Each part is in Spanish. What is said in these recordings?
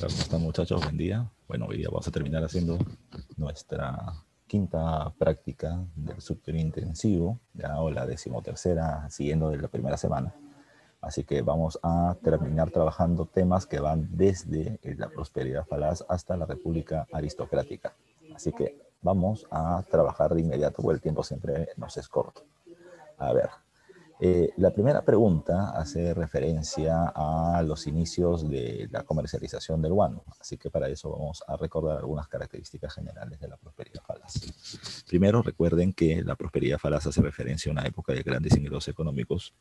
¿Cómo están, muchachos? Buen día. Bueno, hoy día vamos a terminar haciendo nuestra quinta práctica del superintensivo, ya, o la 13ª, siguiendo de la primera semana. Así que vamos a terminar trabajando temas que van desde la prosperidad falaz hasta la república aristocrática. Así que vamos a trabajar de inmediato, porque el tiempo siempre nos es corto. A ver, la primera pregunta hace referencia a los inicios de la comercialización del guano, así que para eso vamos a recordar algunas características generales de la prosperidad falaz. Primero, recuerden que la prosperidad falaz hace referencia a una época de grandes ingresos económicos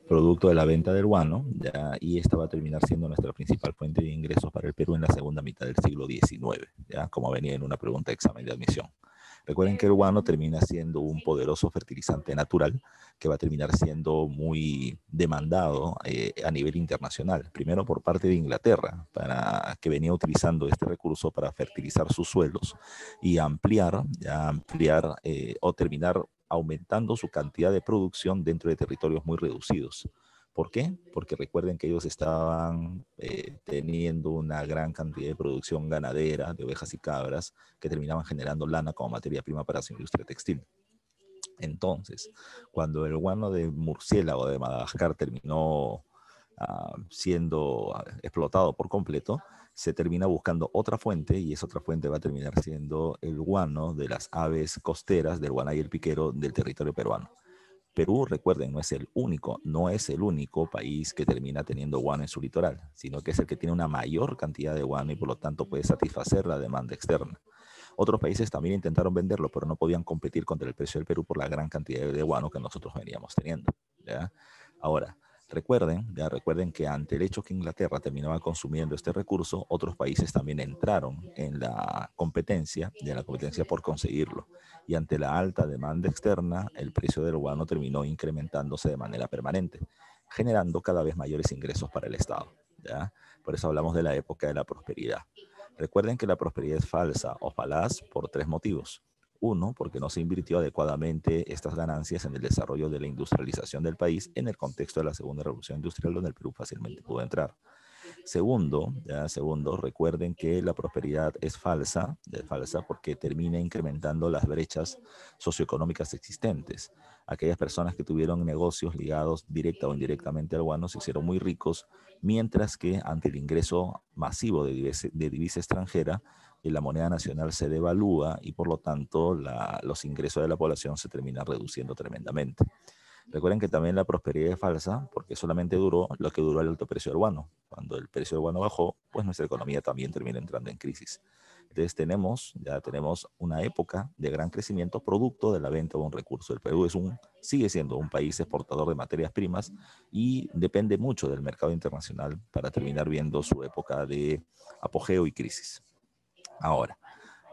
producto de la venta del guano, ya, y esta va a terminar siendo nuestra principal fuente de ingresos para el Perú en la segunda mitad del siglo XIX, ya, como venía en una pregunta de examen de admisión. Recuerden que el guano termina siendo un poderoso fertilizante natural que va a terminar siendo muy demandado a nivel internacional. Primero por parte de Inglaterra, que venía utilizando este recurso para fertilizar sus suelos y ampliar o terminar aumentando su cantidad de producción dentro de territorios muy reducidos. ¿Por qué? Porque recuerden que ellos estaban teniendo una gran cantidad de producción ganadera de ovejas y cabras que terminaban generando lana como materia prima para su industria textil. Entonces, cuando el guano de murciélago de Madagascar terminó siendo explotado por completo, se termina buscando otra fuente, y esa otra fuente va a terminar siendo el guano de las aves costeras del guanay y el piquero del territorio peruano. Perú, recuerden, no es el único país que termina teniendo guano en su litoral, sino que es el que tiene una mayor cantidad de guano y por lo tanto puede satisfacer la demanda externa. Otros países también intentaron venderlo, pero no podían competir contra el precio del Perú por la gran cantidad de guano que nosotros veníamos teniendo, ¿ya? Ahora, recuerden que ante el hecho que Inglaterra terminaba consumiendo este recurso, otros países también entraron en la competencia por conseguirlo. Y ante la alta demanda externa, el precio del guano terminó incrementándose de manera permanente, generando cada vez mayores ingresos para el Estado, ¿ya? Por eso hablamos de la época de la prosperidad. Recuerden que la prosperidad es falsa o falaz por tres motivos. Uno, porque no se invirtió adecuadamente estas ganancias en el desarrollo de la industrialización del país en el contexto de la segunda revolución industrial, donde el Perú fácilmente pudo entrar. Segundo, recuerden que la prosperidad es falsa porque termina incrementando las brechas socioeconómicas existentes. Aquellas personas que tuvieron negocios ligados directa o indirectamente al guano se hicieron muy ricos, mientras que ante el ingreso masivo de divisa extranjera, la moneda nacional se devalúa y por lo tanto los ingresos de la población se terminan reduciendo tremendamente. Recuerden que también la prosperidad es falsa porque solamente duró lo que duró el alto precio del guano. Cuando el precio del guano bajó, pues nuestra economía también termina entrando en crisis. Entonces tenemos una época de gran crecimiento producto de la venta de un recurso. El Perú sigue siendo un país exportador de materias primas y depende mucho del mercado internacional para terminar viendo su época de apogeo y crisis. Ahora,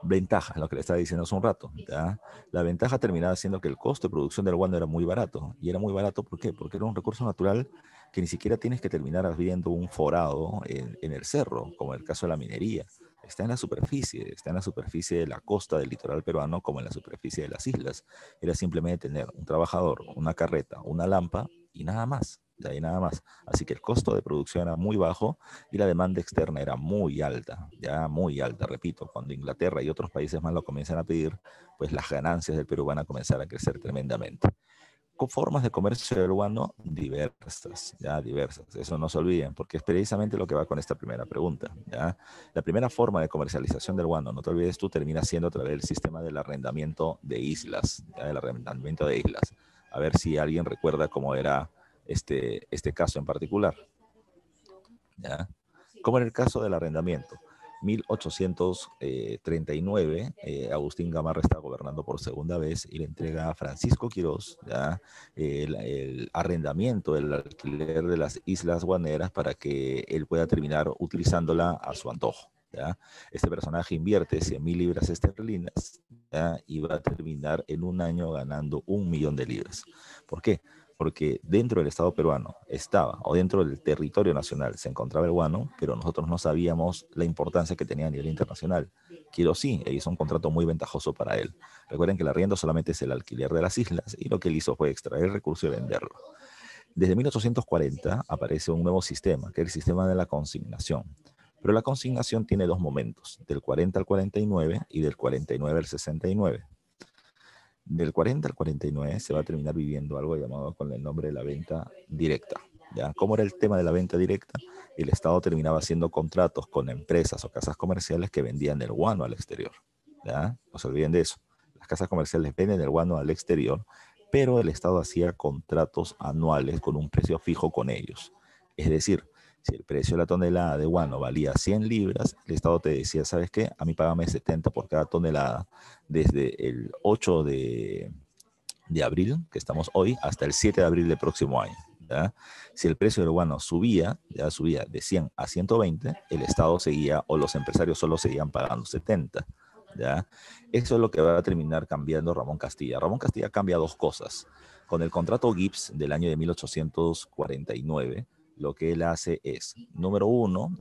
ventaja, lo que le estaba diciendo hace un rato, ¿ya? La ventaja terminaba siendo que el costo de producción del guano era muy barato. ¿Y era muy barato por qué? Porque era un recurso natural que ni siquiera tienes que terminar habiendo un forado en el cerro, como en el caso de la minería. Está en la superficie de la costa del litoral peruano como en la superficie de las islas. Era simplemente tener un trabajador, una carreta, una lampa y nada más. De ahí nada más. Así que el costo de producción era muy bajo y la demanda externa era muy alta, ya muy alta, repito. Cuando Inglaterra y otros países más lo comienzan a pedir, pues las ganancias del Perú van a comenzar a crecer tremendamente. Con formas de comercio del guano diversas, ya diversas. Eso no se olviden, porque es precisamente lo que va con esta primera pregunta, ¿ya? La primera forma de comercialización del guano, no te olvides tú, termina siendo a través del sistema del arrendamiento de islas, ¿ya? Del arrendamiento de islas. A ver si alguien recuerda cómo era este caso en particular, ¿ya? Como en el caso del arrendamiento. 1839, Agustín Gamarra está gobernando por segunda vez y le entrega a Francisco Quirós, ¿ya? El arrendamiento, el alquiler de las islas guaneras para que él pueda terminar utilizándola a su antojo, ¿ya? Este personaje invierte 100.000 libras esterlinas, ¿ya? Y va a terminar en un año ganando 1.000.000 de libras. ¿Por qué? Porque dentro del Estado peruano o dentro del territorio nacional se encontraba el guano, pero nosotros no sabíamos la importancia que tenía a nivel internacional. Quirós sí, hizo un contrato muy ventajoso para él. Recuerden que el arriendo solamente es el alquiler de las islas y lo que él hizo fue extraer el recurso y venderlo. Desde 1840 aparece un nuevo sistema, que es el sistema de la consignación. Pero la consignación tiene dos momentos, del 40 al 49 y del 49 al 69. Del 40 al 49 se va a terminar viviendo algo llamado con el nombre de la venta directa. ¿Ya? ¿Cómo era el tema de la venta directa? El Estado terminaba haciendo contratos con empresas o casas comerciales que vendían el guano al exterior. ¿Ya? No se olviden de eso. Las casas comerciales venden el guano al exterior, pero el Estado hacía contratos anuales con un precio fijo con ellos. Es decir, si el precio de la tonelada de guano valía 100 libras, el Estado te decía, ¿sabes qué? A mí págame 70 por cada tonelada desde el 8 de abril, que estamos hoy, hasta el 7 de abril del próximo año. ¿Ya? Si el precio del guano subía, ya subía de 100 a 120, el Estado seguía, o los empresarios solo seguían pagando 70. ¿Ya? Eso es lo que va a terminar cambiando Ramón Castilla. Ramón Castilla cambia dos cosas. Con el contrato Gibbs del año de 1849, lo que él hace es, número uno,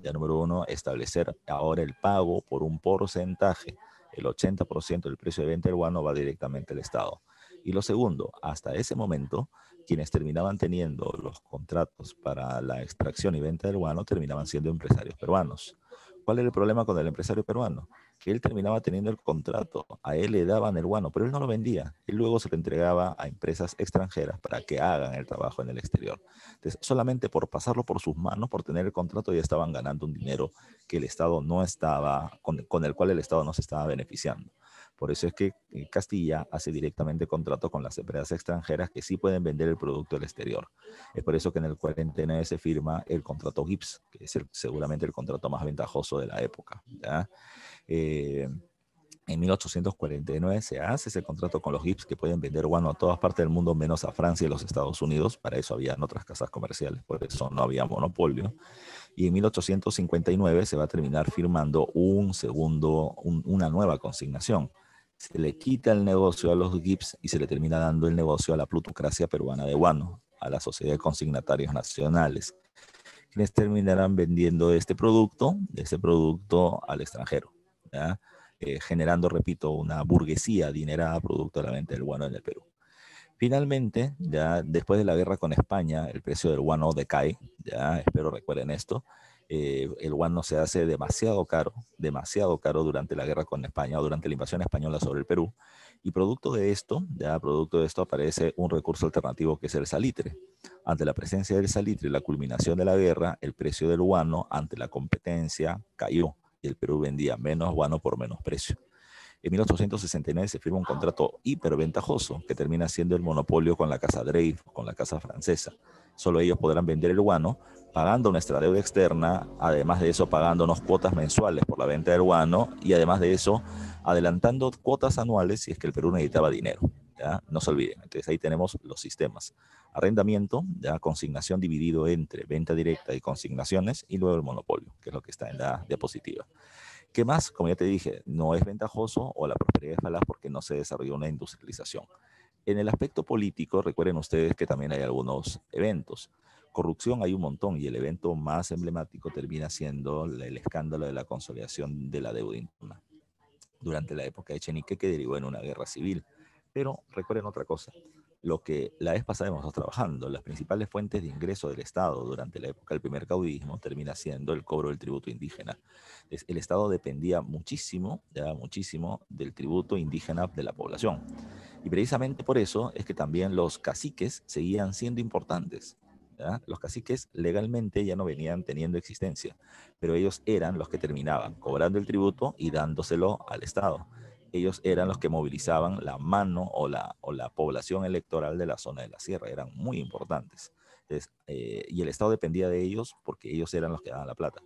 establecer ahora el pago por un porcentaje. El 80% del precio de venta del guano va directamente al Estado. Y lo segundo, hasta ese momento, quienes terminaban teniendo los contratos para la extracción y venta del guano terminaban siendo empresarios peruanos. ¿Cuál era el problema con el empresario peruano? Que él terminaba teniendo el contrato, a él le daban el guano, pero él no lo vendía. Él luego se lo entregaba a empresas extranjeras para que hagan el trabajo en el exterior. Entonces, solamente por pasarlo por sus manos, por tener el contrato, ya estaban ganando un dinero que el Estado no estaba, con el cual el Estado no se estaba beneficiando. Por eso es que Castilla hace directamente contrato con las empresas extranjeras que sí pueden vender el producto al exterior. Es por eso que en el 49 se firma el contrato Gibbs, que es seguramente el contrato más ventajoso de la época. ¿Ya? Eh, en 1849 se hace ese contrato con los Gibbs que pueden vender guano a todas partes del mundo menos a Francia y los Estados Unidos. Para eso habían otras casas comerciales, por eso no había monopolio. Y en 1859 se va a terminar firmando una nueva consignación. Se le quita el negocio a los Gibbs y se le termina dando el negocio a la plutocracia peruana de guano, a la Sociedad de Consignatarios Nacionales, quienes terminarán vendiendo este producto al extranjero, ¿ya? Generando, repito, una burguesía adinerada producto de la venta del guano en el Perú. Finalmente, ya después de la guerra con España, el precio del guano decae, ya espero recuerden esto. El guano se hace demasiado caro durante la guerra con España o durante la invasión española sobre el Perú. Y producto de esto aparece un recurso alternativo que es el salitre. Ante la presencia del salitre y la culminación de la guerra, el precio del guano ante la competencia cayó y el Perú vendía menos guano por menos precio. En 1869 se firma un contrato hiperventajoso que termina siendo el monopolio con la casa Dreyfus, con la casa francesa. Solo ellos podrán vender el guano pagando nuestra deuda externa, además de eso pagando unas cuotas mensuales por la venta del guano y además de eso adelantando cuotas anuales si es que el Perú necesitaba dinero. ¿Ya? No se olviden. Entonces ahí tenemos los sistemas. Arrendamiento, ya consignación dividido entre venta directa y consignaciones y luego el monopolio, que es lo que está en la diapositiva. ¿Qué más? Como ya te dije, no es ventajoso o la prosperidad es falaz porque no se desarrolló una industrialización. En el aspecto político, recuerden ustedes que también hay algunos eventos. Corrupción hay un montón y el evento más emblemático termina siendo el escándalo de la consolidación de la deuda interna durante la época de Echenique, que derivó en una guerra civil. Pero recuerden otra cosa, lo que la vez pasada hemos estado trabajando, las principales fuentes de ingreso del Estado durante la época del primer caudillismo termina siendo el cobro del tributo indígena. Entonces, el Estado dependía muchísimo, muchísimo del tributo indígena de la población. Y precisamente por eso es que también los caciques seguían siendo importantes. ¿Ya? Los caciques legalmente ya no venían teniendo existencia, pero ellos eran los que terminaban cobrando el tributo y dándoselo al Estado. Ellos eran los que movilizaban la mano o la población electoral de la zona de la sierra, eran muy importantes. Entonces, y el Estado dependía de ellos porque ellos eran los que daban la plata.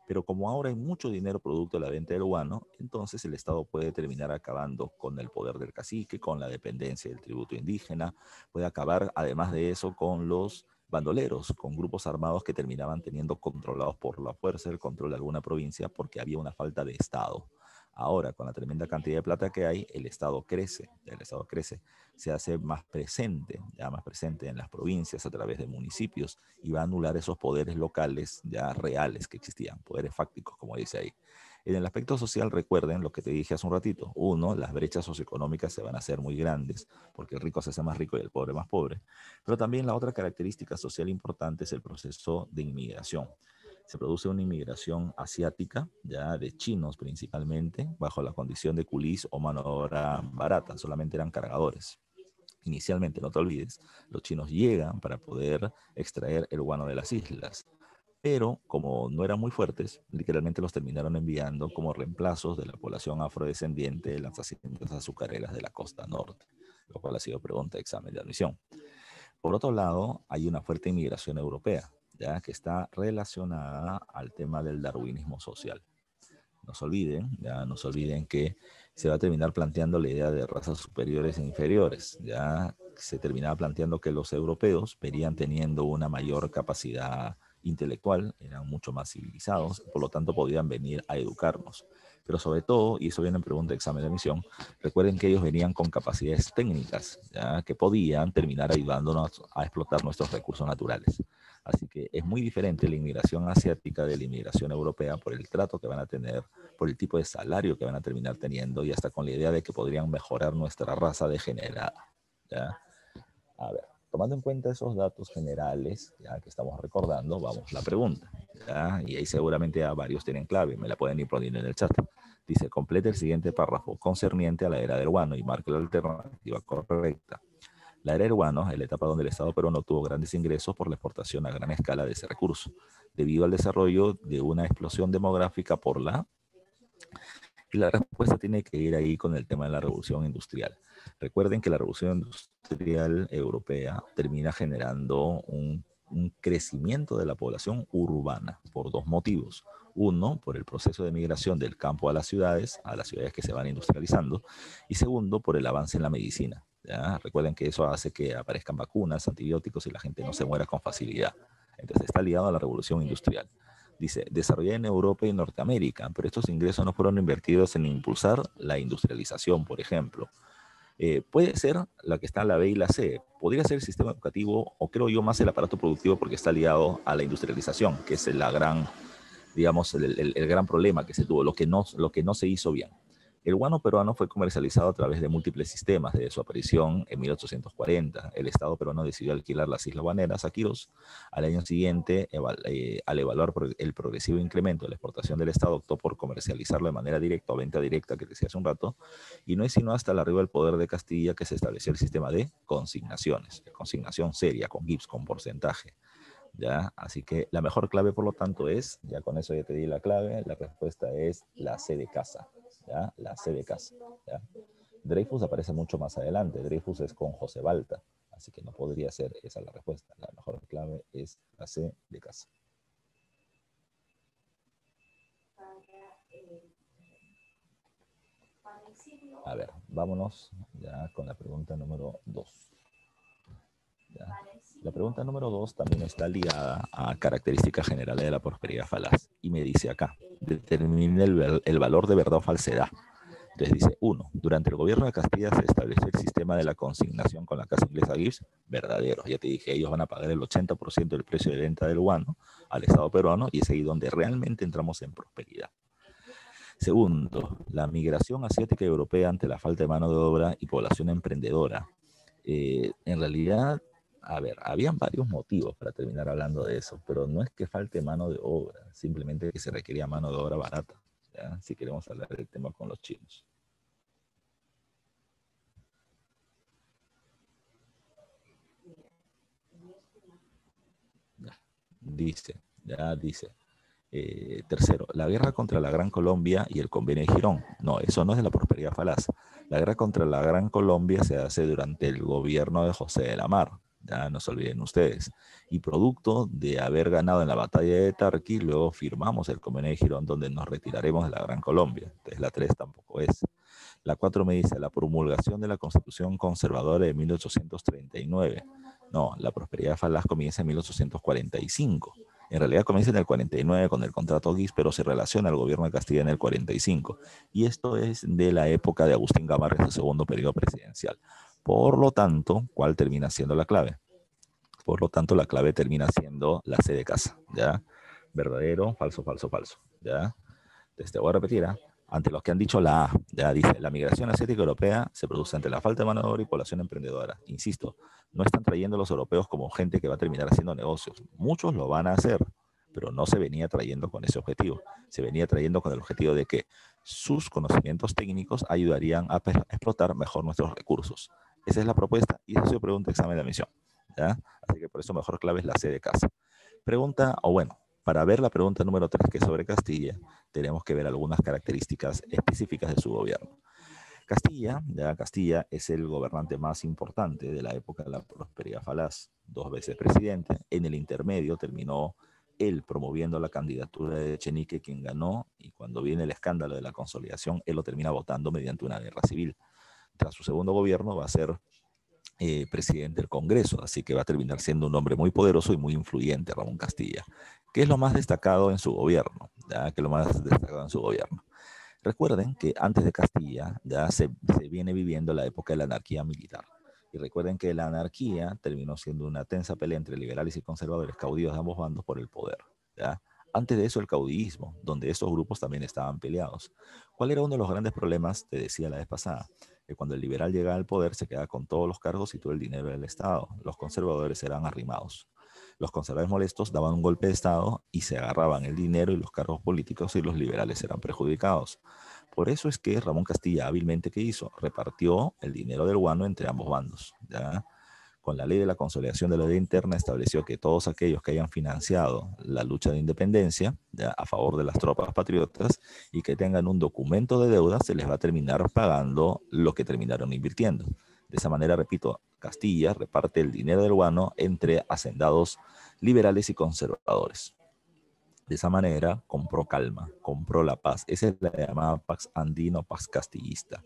Pero como ahora hay mucho dinero producto de la venta del guano, entonces el Estado puede terminar acabando con el poder del cacique, con la dependencia del tributo indígena, puede acabar además de eso con los bandoleros, con grupos armados que terminaban teniendo controlados por la fuerza el control de alguna provincia porque había una falta de Estado. Ahora, con la tremenda cantidad de plata que hay, el Estado crece, se hace más presente, ya más presente en las provincias a través de municipios y va a anular esos poderes locales ya reales que existían, poderes fácticos, como dice ahí. En el aspecto social, recuerden lo que te dije hace un ratito. Uno, las brechas socioeconómicas se van a hacer muy grandes, porque el rico se hace más rico y el pobre más pobre. Pero también la otra característica social importante es el proceso de inmigración. Se produce una inmigración asiática, ya de chinos principalmente, bajo la condición de culís o mano de obra barata, solamente eran cargadores. Inicialmente, no te olvides, los chinos llegan para poder extraer el guano de las islas, pero como no eran muy fuertes, literalmente los terminaron enviando como reemplazos de la población afrodescendiente de las haciendas azucareras de la costa norte, lo cual ha sido pregunta de examen de admisión. Por otro lado, hay una fuerte inmigración europea, ya que está relacionada al tema del darwinismo social. No se olviden que se va a terminar planteando la idea de razas superiores e inferiores. Ya se terminaba planteando que los europeos verían teniendo una mayor capacidad intelectual, eran mucho más civilizados, por lo tanto podían venir a educarnos. Pero sobre todo, y eso viene en pregunta de examen de admisión, recuerden que ellos venían con capacidades técnicas, ya que podían terminar ayudándonos a explotar nuestros recursos naturales. Así que es muy diferente la inmigración asiática de la inmigración europea por el trato que van a tener, por el tipo de salario que van a terminar teniendo y hasta con la idea de que podrían mejorar nuestra raza degenerada. ¿Ya? A ver, tomando en cuenta esos datos generales ya que estamos recordando, vamos a la pregunta. ¿Ya? Y ahí seguramente a varios tienen clave, me la pueden ir poniendo en el chat. Dice, complete el siguiente párrafo concerniente a la era del guano y marque la alternativa correcta. La era Urbano es la etapa donde el Estado peruano tuvo grandes ingresos por la exportación a gran escala de ese recurso, debido al desarrollo de una explosión demográfica por la... Y la respuesta tiene que ir ahí con el tema de la revolución industrial. Recuerden que la revolución industrial europea termina generando un crecimiento de la población urbana por dos motivos. Uno, por el proceso de migración del campo a las ciudades que se van industrializando. Y segundo, por el avance en la medicina. ¿Ya? Recuerden que eso hace que aparezcan vacunas, antibióticos y la gente no se muera con facilidad. Entonces está ligado a la revolución industrial. Dice, desarrollada en Europa y Norteamérica, pero estos ingresos no fueron invertidos en impulsar la industrialización, por ejemplo. Puede ser la que está en la B y la C. Podría ser el sistema educativo, o creo yo más el aparato productivo, porque está ligado a la industrialización, que es la gran, digamos, el gran problema que se tuvo, lo que no se hizo bien. El guano peruano fue comercializado a través de múltiples sistemas. Desde su aparición en 1840, el Estado peruano decidió alquilar las islas guaneras a Quirós. Al año siguiente, al evaluar el progresivo incremento de la exportación del Estado, optó por comercializarlo de manera directa o venta directa, que decía hace un rato, y no es sino hasta el arribo del poder de Castilla que se estableció el sistema de consignaciones, consignación seria, con GIBS, con porcentaje. ¿Ya? Así que la mejor clave, por lo tanto, ya con eso ya te di la clave, la respuesta es la C de casa, ¿ya? La C de casa, ¿ya? Dreyfus aparece mucho más adelante, Dreyfus es con José Balta, así que no podría ser esa la respuesta, la mejor clave es la C de casa. A ver, vámonos ya con la pregunta número 2. ¿Ya? La pregunta número 2 también está ligada a características generales de la prosperidad falaz. Y me dice acá, determine el valor de verdad o falsedad. Entonces dice, 1. Durante el gobierno de Castilla se estableció el sistema de la consignación con la casa inglesa Gibbs, verdadero. Ya te dije, ellos van a pagar el 80% del precio de venta del guano al Estado peruano y es ahí donde realmente entramos en prosperidad. Segundo, la migración asiática y europea ante la falta de mano de obra y población emprendedora. En realidad, a ver, habían varios motivos para terminar hablando de eso, pero no es que falte mano de obra, simplemente que se requería mano de obra barata, ¿ya? Si queremos hablar del tema con los chinos. Ya, dice. Tercero, la guerra contra la Gran Colombia y el convenio de Girón. No, eso no es de la prosperidad falaz. La guerra contra la Gran Colombia se hace durante el gobierno de José de la Mar. Ya no se olviden ustedes. Y producto de haber ganado en la batalla de Tarqui, luego firmamos el convenio de Girón donde nos retiraremos de la Gran Colombia. Entonces la 3 tampoco es. La 4 me dice la promulgación de la Constitución Conservadora de 1839. No, la prosperidad falaz comienza en 1845. En realidad comienza en el 49 con el contrato GIS, pero se relaciona al gobierno de Castilla en el 45. Y esto es de la época de Agustín Gamarra, su segundo periodo presidencial. Por lo tanto, ¿cuál termina siendo la clave? Por lo tanto, la clave termina siendo la C de casa, ¿ya? Verdadero, falso, falso, falso, ¿ya? Entonces, te voy a repetir, ¿ah? Ante los que han dicho la A, ya dice, la migración asiática europea se produce ante la falta de mano de obra y población emprendedora. Insisto, no están trayendo a los europeos como gente que va a terminar haciendo negocios. Muchos lo van a hacer, pero no se venía trayendo con ese objetivo. Se venía trayendo con el objetivo de que sus conocimientos técnicos ayudarían a explotar mejor nuestros recursos. Esa es la propuesta y eso se pregunta examen de admisión, ¿ya? Así que por eso mejor clave es la C de casa. Pregunta, o bueno, para ver la pregunta número 3, que es sobre Castilla, tenemos que ver algunas características específicas de su gobierno. Castilla es el gobernante más importante de la época de la prosperidad falaz, 2 veces presidente. En el intermedio terminó él promoviendo la candidatura de Echenique, quien ganó, y cuando viene el escándalo de la consolidación, él lo termina votando mediante una guerra civil. Tras su segundo gobierno va a ser presidente del Congreso, así que va a terminar siendo un hombre muy poderoso y muy influyente, Ramón Castilla. ¿Qué es lo más destacado en su gobierno? ¿Ya? ¿Qué es lo más destacado en su gobierno? Recuerden que antes de Castilla ya se viene viviendo la época de la anarquía militar. Y recuerden que la anarquía terminó siendo una tensa pelea entre liberales y conservadores caudillos de ambos bandos por el poder, ¿ya? Antes de eso el caudillismo, donde estos grupos también estaban peleados. ¿Cuál era uno de los grandes problemas? Te decía la vez pasada, que cuando el liberal llegaba al poder se quedaba con todos los cargos y todo el dinero del Estado. Los conservadores eran arrimados. Los conservadores molestos daban un golpe de Estado y se agarraban el dinero y los cargos políticos y los liberales eran perjudicados. Por eso es que Ramón Castilla hábilmente, ¿qué hizo? Repartió el dinero del guano entre ambos bandos, ¿ya? Con la ley de la consolidación de la ley interna estableció que todos aquellos que hayan financiado la lucha de independencia, ¿ya?, a favor de las tropas patriotas y que tengan un documento de deuda, se les va a terminar pagando lo que terminaron invirtiendo. De esa manera, repito, Castilla reparte el dinero del guano entre hacendados liberales y conservadores. De esa manera compró calma, compró la paz. Esa es la llamada Pax Andina o Pax Castillista.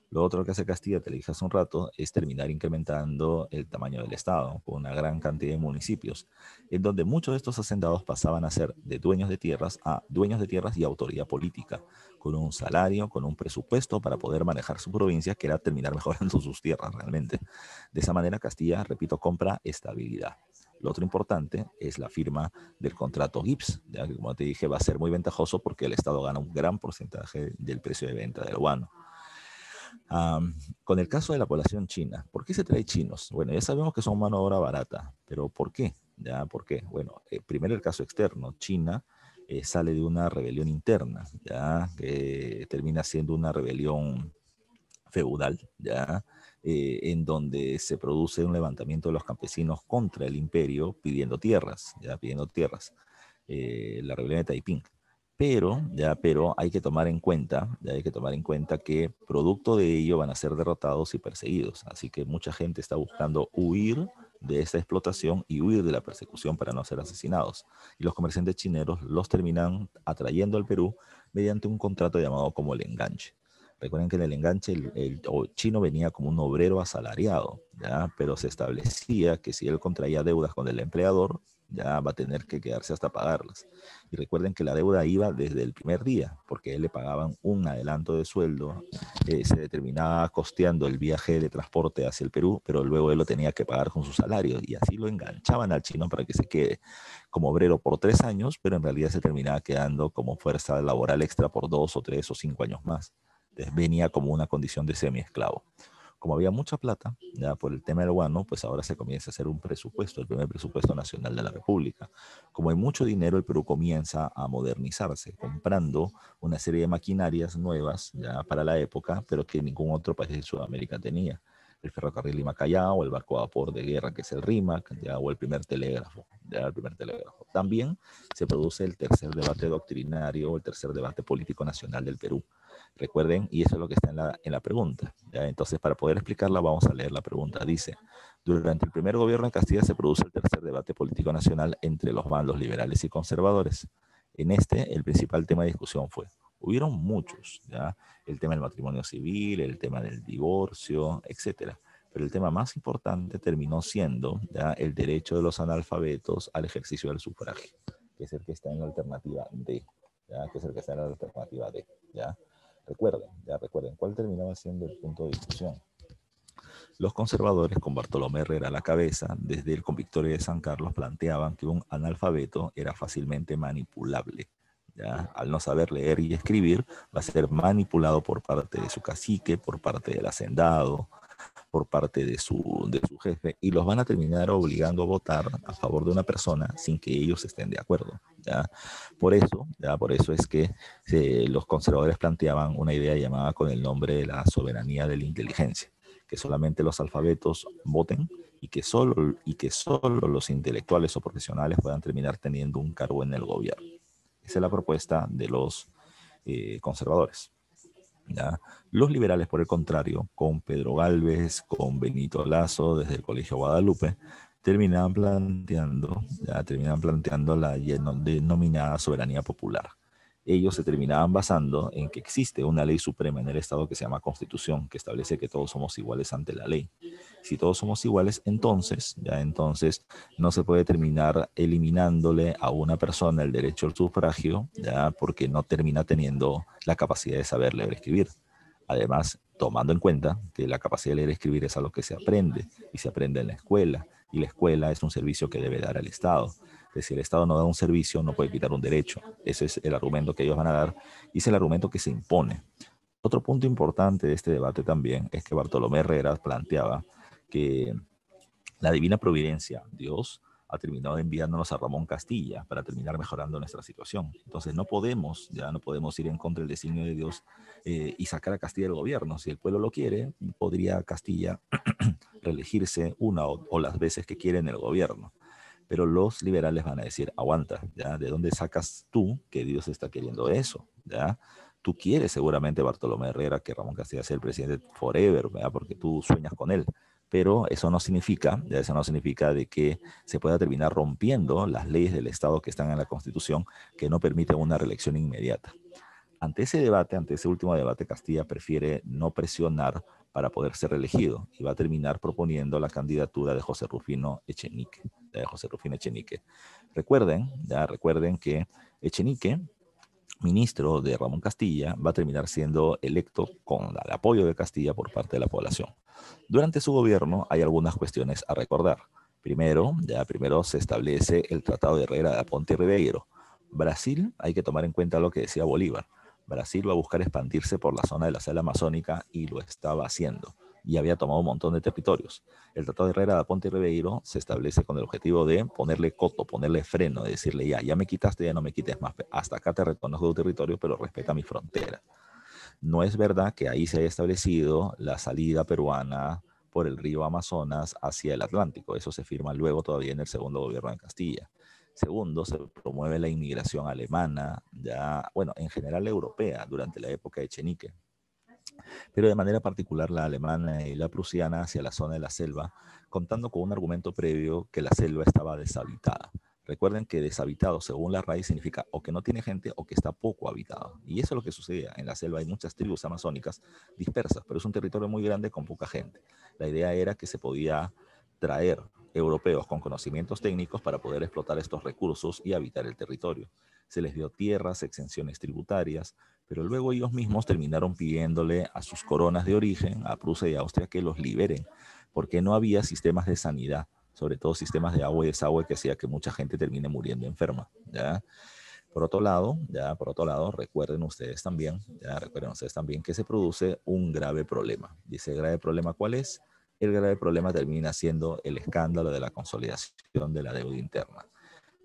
Lo otro que hace Castilla, te lo dije hace un rato, es terminar incrementando el tamaño del Estado con una gran cantidad de municipios, en donde muchos de estos hacendados pasaban a ser de dueños de tierras a dueños de tierras y autoridad política, con un salario, con un presupuesto para poder manejar su provincia, que era terminar mejorando sus tierras realmente. De esa manera Castilla, repito, compra estabilidad. Lo otro importante es la firma del contrato GIPS, ya que como te dije va a ser muy ventajoso porque el Estado gana un gran porcentaje del precio de venta del guano. Con el caso de la población china, ¿por qué se trae chinos? Bueno, ya sabemos que son mano de obra barata, pero ¿por qué? ¿Ya? ¿Por qué? Bueno, primero el caso externo. China sale de una rebelión interna, ya que termina siendo una rebelión feudal, ya, en donde se produce un levantamiento de los campesinos contra el imperio pidiendo tierras, ya pidiendo tierras, la rebelión de Taiping. Pero hay que tomar en cuenta, ya hay que tomar en cuenta que producto de ello van a ser derrotados y perseguidos. Así que mucha gente está buscando huir de esa explotación y huir de la persecución para no ser asesinados. Y los comerciantes chineros los terminan atrayendo al Perú mediante un contrato llamado como el enganche. Recuerden que en el enganche el chino venía como un obrero asalariado, ¿ya? Pero se establecía que si él contraía deudas con el empleador, ya va a tener que quedarse hasta pagarlas. Y recuerden que la deuda iba desde el primer día, porque a él le pagaban un adelanto de sueldo, se determinaba costeando el viaje de transporte hacia el Perú, pero luego él lo tenía que pagar con su salario, y así lo enganchaban al chino para que se quede como obrero por 3 años, pero en realidad se terminaba quedando como fuerza laboral extra por 2 o 3 o 5 años más. Entonces venía como una condición de semi-esclavo. Como había mucha plata, ya por el tema del guano, pues ahora se comienza a hacer un presupuesto, el primer presupuesto nacional de la República. Como hay mucho dinero, el Perú comienza a modernizarse, comprando una serie de maquinarias nuevas ya para la época, pero que ningún otro país de Sudamérica tenía. El ferrocarril Lima-Callao, el barco a vapor de guerra, que es el RIMAC, ya, o el primer telégrafo, ya, el primer telégrafo. También se produce el tercer debate doctrinario, el tercer debate político nacional del Perú. Recuerden, y eso es lo que está en la pregunta, ¿ya? Entonces, para poder explicarla, vamos a leer la pregunta. Dice, durante el primer gobierno de Castilla se produce el tercer debate político nacional entre los bandos liberales y conservadores. En este, el principal tema de discusión fue, hubieron muchos, ¿ya? El tema del matrimonio civil, el tema del divorcio, etcétera. Pero el tema más importante terminó siendo, ¿ya?, el derecho de los analfabetos al ejercicio del sufragio, que es el que está en la alternativa D, ¿ya? Que es el que está en la alternativa D, ¿ya? Recuerden, ¿cuál terminaba siendo el punto de discusión? Los conservadores, con Bartolomé Herrera a la cabeza, desde el Convictorio de San Carlos, planteaban que un analfabeto era fácilmente manipulable, ¿ya? Al no saber leer y escribir, va a ser manipulado por parte de su cacique, por parte del hacendado, por parte de su jefe, y los van a terminar obligando a votar a favor de una persona sin que ellos estén de acuerdo. ¿Ya? Por eso es que los conservadores planteaban una idea llamada con el nombre de la soberanía de la inteligencia, que solamente los alfabetos voten y que solo los intelectuales o profesionales puedan terminar teniendo un cargo en el gobierno. Esa es la propuesta de los conservadores. ¿Ya? Los liberales, por el contrario, con Pedro Gálvez, con Benito Lazo, desde el Colegio Guadalupe, terminan planteando la denominada soberanía popular. Ellos se terminaban basando en que existe una ley suprema en el Estado que se llama Constitución, que establece que todos somos iguales ante la ley. Si todos somos iguales, entonces no se puede terminar eliminándole a una persona el derecho al sufragio, ya porque no termina teniendo la capacidad de saber leer y escribir. Además, tomando en cuenta que la capacidad de leer y escribir es algo que se aprende y se aprende en la escuela, y la escuela es un servicio que debe dar al Estado. Es decir, el Estado no da un servicio, no puede quitar un derecho. Ese es el argumento que ellos van a dar y es el argumento que se impone. Otro punto importante de este debate también es que Bartolomé Herrera planteaba que la divina providencia, Dios, ha terminado enviándonos a Ramón Castilla para terminar mejorando nuestra situación. Entonces no podemos ir en contra del designio de Dios y sacar a Castilla del gobierno. Si el pueblo lo quiere, podría Castilla reelegirse una o las veces que quiere en el gobierno. Pero los liberales van a decir, aguanta, ¿ya? ¿De dónde sacas tú que Dios está queriendo eso? ¿Ya? Tú quieres seguramente, Bartolomé Herrera, que Ramón Castilla sea el presidente forever, ¿verdad? Porque tú sueñas con él. Pero eso no significa de que se pueda terminar rompiendo las leyes del Estado que están en la Constitución que no permiten una reelección inmediata. Ante ese último debate, Castilla prefiere no presionar para poder ser reelegido y va a terminar proponiendo la candidatura de José Rufino Echenique. Recuerden que Echenique, ministro de Ramón Castilla, va a terminar siendo electo con el apoyo de Castilla por parte de la población. Durante su gobierno hay algunas cuestiones a recordar. Primero se establece el Tratado de Herrera de Aponte y Ribeiro. Brasil, hay que tomar en cuenta lo que decía Bolívar. Brasil va a buscar expandirse por la zona de la selva amazónica y lo estaba haciendo. Y había tomado un montón de territorios. El Tratado de Herrera de Aponte y Ribeiro se establece con el objetivo de ponerle coto, ponerle freno, de decirle ya me quitaste, ya no me quites más. Hasta acá te reconozco tu territorio, pero respeta mi frontera. No es verdad que ahí se haya establecido la salida peruana por el río Amazonas hacia el Atlántico. Eso se firma luego todavía en el segundo gobierno de Castilla. Segundo, se promueve la inmigración alemana, en general europea, durante la época de Echenique, pero de manera particular la alemana y la prusiana hacia la zona de la selva, contando con un argumento previo que la selva estaba deshabitada. Recuerden que deshabitado, según la raíz, significa o que no tiene gente o que está poco habitado. Y eso es lo que sucede. En la selva hay muchas tribus amazónicas dispersas, pero es un territorio muy grande con poca gente. La idea era que se podía traer europeos con conocimientos técnicos para poder explotar estos recursos y habitar el territorio. Se les dio tierras, exenciones tributarias, pero luego ellos mismos terminaron pidiéndole a sus coronas de origen, a Prusia y Austria, que los liberen, porque no había sistemas de sanidad, sobre todo sistemas de agua y desagüe que hacía que mucha gente termine muriendo enferma, ¿ya? Por otro lado, recuerden ustedes también que se produce un grave problema. ¿Y ese grave problema cuál es? El grave problema termina siendo el escándalo de la consolidación de la deuda interna.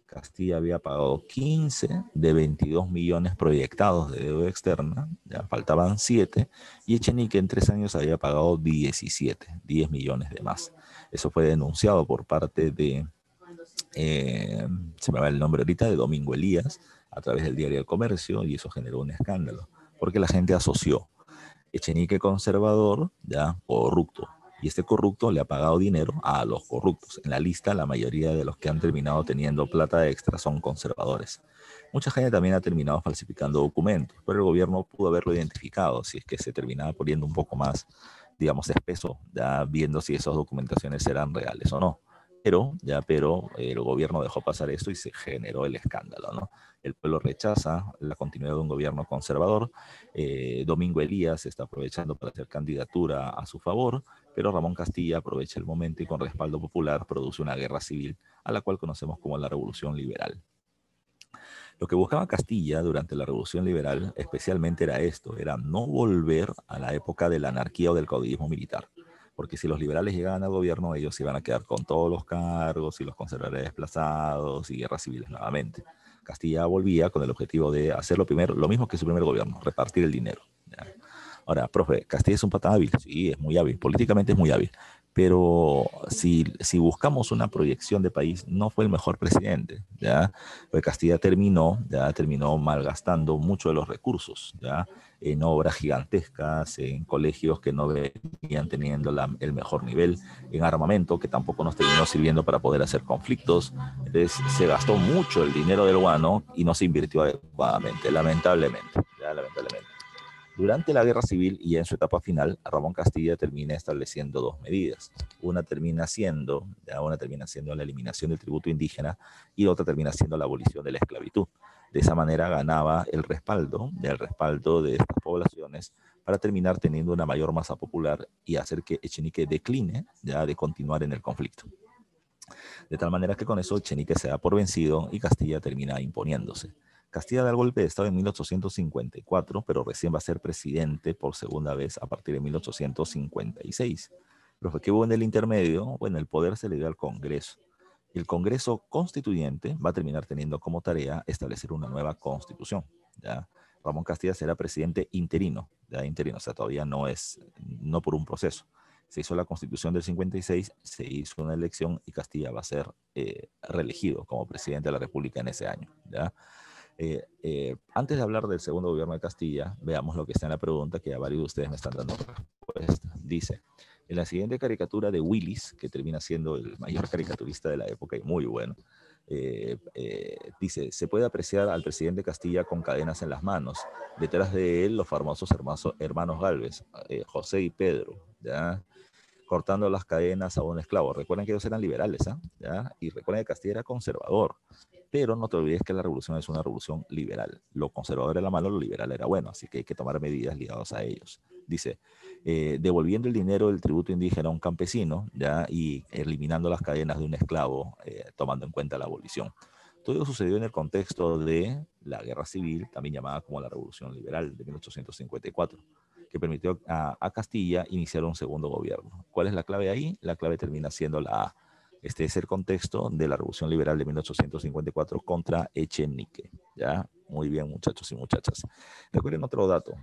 Castilla había pagado 15 de 22 millones proyectados de deuda externa, ya faltaban 7, y Echenique en 3 años había pagado 10 millones de más. Eso fue denunciado por parte de, se me va el nombre ahorita, de Domingo Elías, a través del diario El Comercio, y eso generó un escándalo, porque la gente asoció Echenique conservador, ya corrupto. Y este corrupto le ha pagado dinero a los corruptos. En la lista, la mayoría de los que han terminado teniendo plata extra son conservadores. Mucha gente también ha terminado falsificando documentos, pero el gobierno pudo haberlo identificado si es que se terminaba poniendo un poco más, digamos, espeso, ya viendo si esas documentaciones eran reales o no. Pero el gobierno dejó pasar esto y se generó el escándalo, ¿no? El pueblo rechaza la continuidad de un gobierno conservador. Domingo Elías está aprovechando para hacer candidatura a su favor, pero Ramón Castilla aprovecha el momento y con respaldo popular produce una guerra civil a la cual conocemos como la Revolución Liberal. Lo que buscaba Castilla durante la Revolución Liberal especialmente era esto, era no volver a la época de la anarquía o del caudillismo militar. Porque si los liberales llegaban al gobierno, ellos iban a quedar con todos los cargos y los conservadores desplazados y guerras civiles nuevamente. Castilla volvía con el objetivo de hacer lo primero, lo mismo que su primer gobierno, repartir el dinero. ¿Ya? Ahora, profe, Castilla es un pata hábil, sí, es muy hábil, políticamente es muy hábil, pero si buscamos una proyección de país, no fue el mejor presidente, ¿ya? Porque Castilla terminó malgastando mucho de los recursos, ¿ya? En obras gigantescas, en colegios que no venían teniendo el mejor nivel, en armamento que tampoco nos terminó sirviendo para poder hacer conflictos. Entonces se gastó mucho el dinero del guano y no se invirtió adecuadamente, lamentablemente, ya, lamentablemente. Durante la Guerra Civil y en su etapa final, Ramón Castilla termina estableciendo dos medidas. Una termina siendo la eliminación del tributo indígena y la otra termina siendo la abolición de la esclavitud. De esa manera ganaba el respaldo de estas poblaciones para terminar teniendo una mayor masa popular y hacer que Echenique decline ya de continuar en el conflicto. De tal manera que con eso Echenique se da por vencido y Castilla termina imponiéndose. Castilla da el golpe de Estado en 1854, pero recién va a ser presidente por segunda vez a partir de 1856. Pero ¿qué hubo en el intermedio? Bueno, el poder se le dio al Congreso. El Congreso Constituyente va a terminar teniendo como tarea establecer una nueva constitución. ¿Ya? Ramón Castilla será presidente interino, ya interino, o sea, todavía no por un proceso. Se hizo la Constitución del 56, se hizo una elección y Castilla va a ser reelegido como presidente de la República en ese año. ¿Ya? Antes de hablar del segundo gobierno de Castilla, veamos lo que está en la pregunta que a varios de ustedes me están dando respuesta. Dice, en la siguiente caricatura de Willis, que termina siendo el mayor caricaturista de la época y muy bueno, dice, se puede apreciar al presidente Castilla con cadenas en las manos. Detrás de él los famosos hermanos Gálvez, José y Pedro, ¿ya? Cortando las cadenas a un esclavo. Recuerden que ellos eran liberales, ¿ya? Y recuerden que Castilla era conservador. Pero no te olvides que la revolución es una revolución liberal. Lo conservador era malo, lo liberal era bueno, así que hay que tomar medidas ligadas a ellos. Dice, devolviendo el dinero del tributo indígena a un campesino, ¿ya? Y eliminando las cadenas de un esclavo, tomando en cuenta la abolición. Todo ello sucedió en el contexto de la Guerra Civil, también llamada como la Revolución Liberal de 1854, que permitió a Castilla iniciar un segundo gobierno. ¿Cuál es la clave ahí? La clave termina siendo la A. Este es el contexto de la Revolución Liberal de 1854 contra Echenique. ¿Ya? Muy bien, muchachos y muchachas. Recuerden otro dato.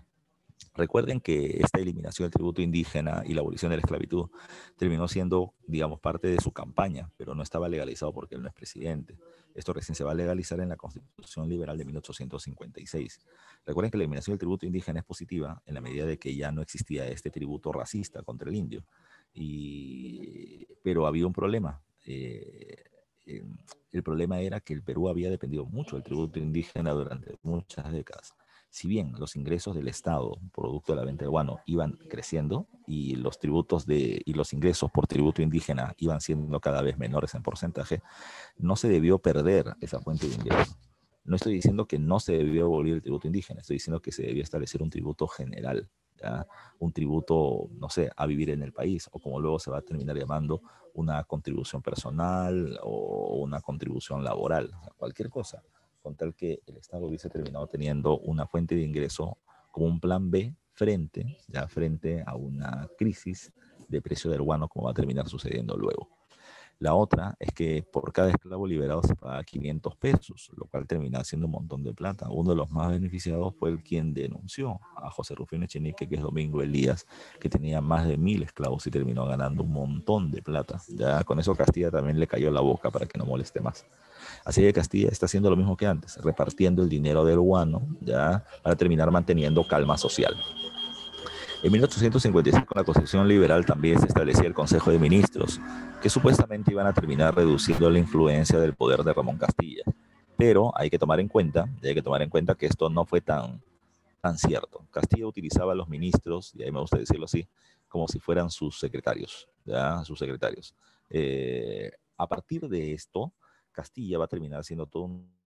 Recuerden que esta eliminación del tributo indígena y la abolición de la esclavitud terminó siendo, digamos, parte de su campaña, pero no estaba legalizado porque él no es presidente. Esto recién se va a legalizar en la Constitución Liberal de 1856. Recuerden que la eliminación del tributo indígena es positiva en la medida de que ya no existía este tributo racista contra el indio. Pero había un problema. Eh, el problema era que el Perú había dependido mucho del tributo indígena durante muchas décadas. Si bien los ingresos del Estado, producto de la venta de guano, iban creciendo y y los ingresos por tributo indígena iban siendo cada vez menores en porcentaje, no se debió perder esa fuente de ingresos. No estoy diciendo que no se debió abolir el tributo indígena, estoy diciendo que se debió establecer un tributo general, ¿ya? Un tributo, no sé, a vivir en el país, o como luego se va a terminar llamando, una contribución personal o una contribución laboral, o sea, cualquier cosa, con tal que el Estado hubiese terminado teniendo una fuente de ingreso como un plan B frente a una crisis de precio del guano, como va a terminar sucediendo luego. La otra es que por cada esclavo liberado se paga 500 pesos, lo cual termina siendo un montón de plata. Uno de los más beneficiados fue el quien denunció a José Rufino Echenique, que es Domingo Elías, que tenía más de 1000 esclavos y terminó ganando un montón de plata. Ya con eso Castilla también le cayó la boca para que no moleste más. Así que Castilla está haciendo lo mismo que antes, repartiendo el dinero del guano, ya, para terminar manteniendo calma social. En 1856, con la Constitución Liberal, también se establecía el Consejo de Ministros, que supuestamente iban a terminar reduciendo la influencia del poder de Ramón Castilla. Pero hay que tomar en cuenta que esto no fue tan cierto. Castilla utilizaba a los ministros, y ahí me gusta decirlo así, como si fueran sus secretarios, ¿ya? Sus secretarios. A partir de esto, Castilla va a terminar siendo todo un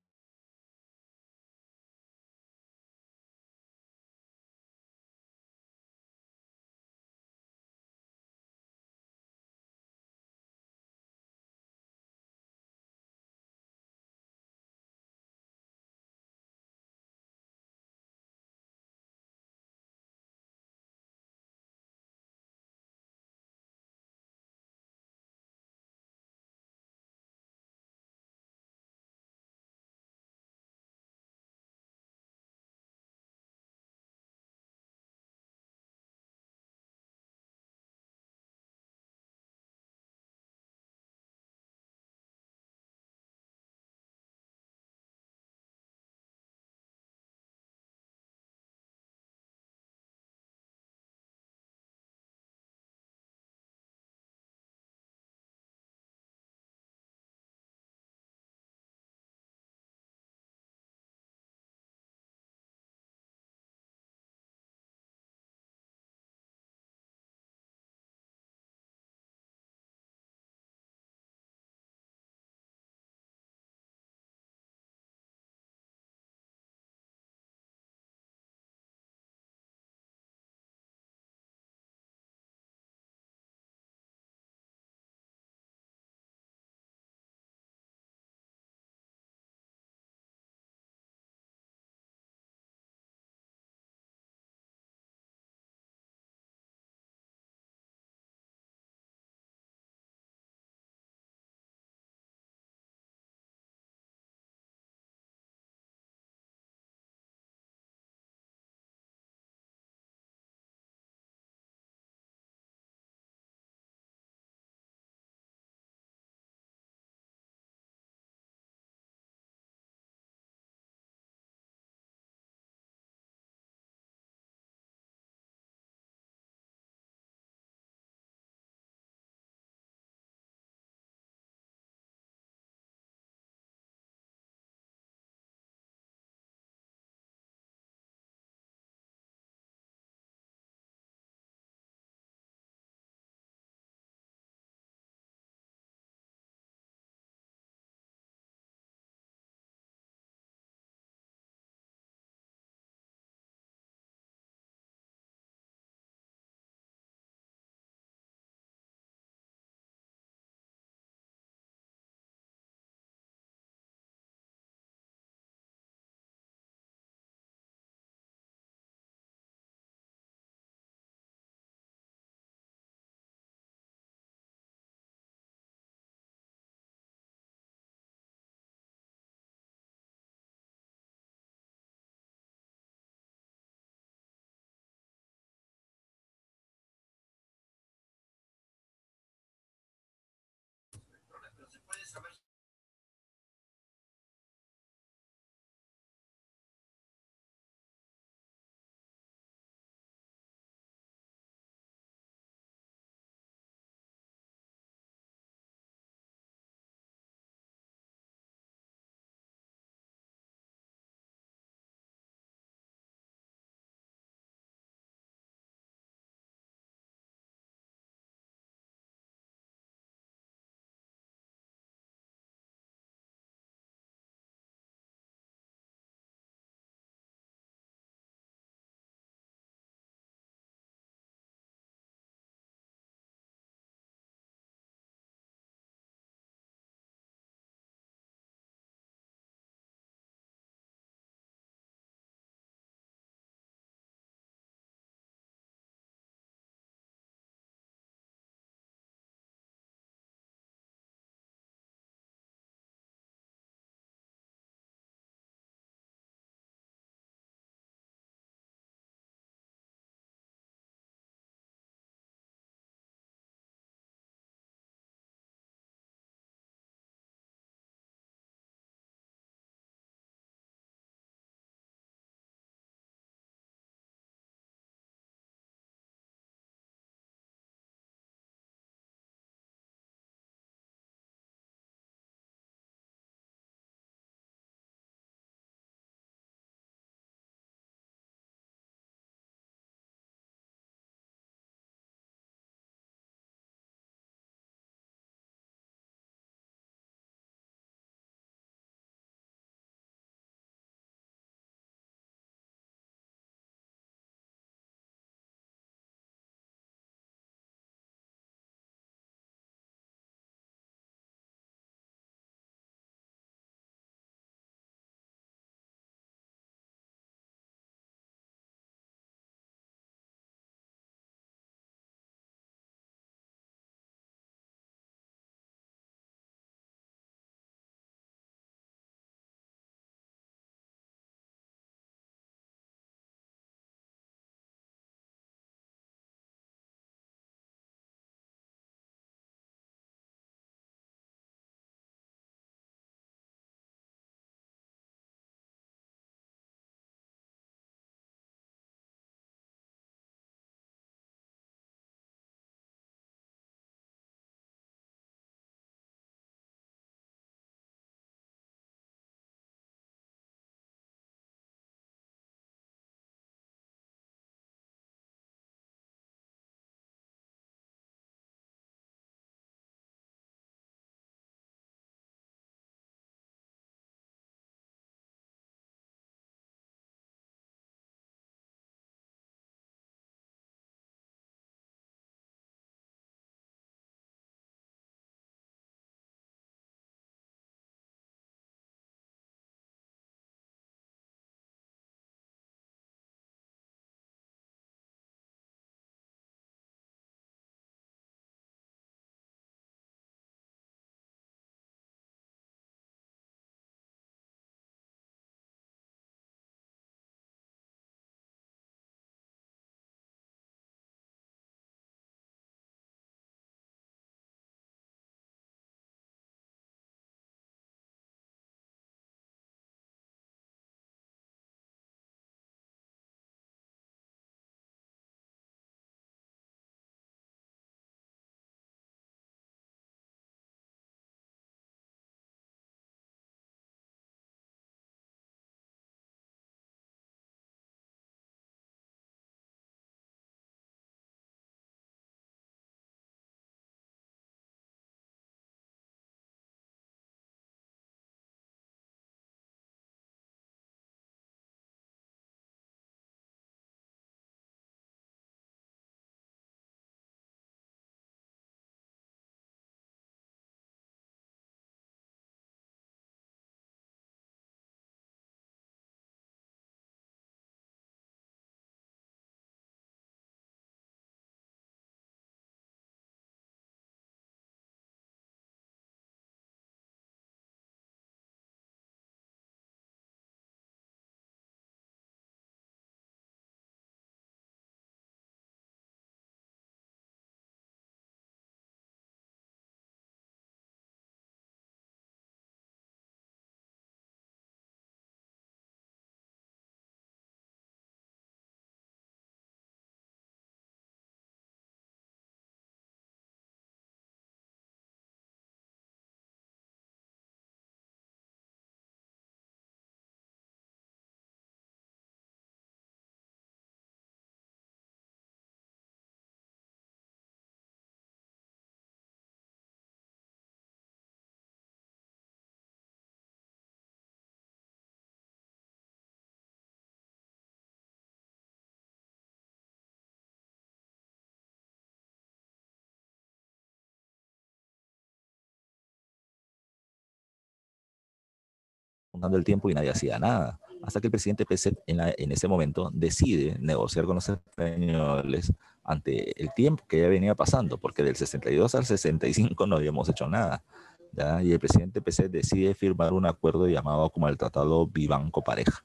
juntando el tiempo y nadie hacía nada. Hasta que el presidente Peset en ese momento decide negociar con los españoles ante el tiempo que ya venía pasando, porque del 62 al 65 no habíamos hecho nada. ¿Ya? Y el presidente Peset decide firmar un acuerdo llamado como el Tratado Vivanco-Pareja,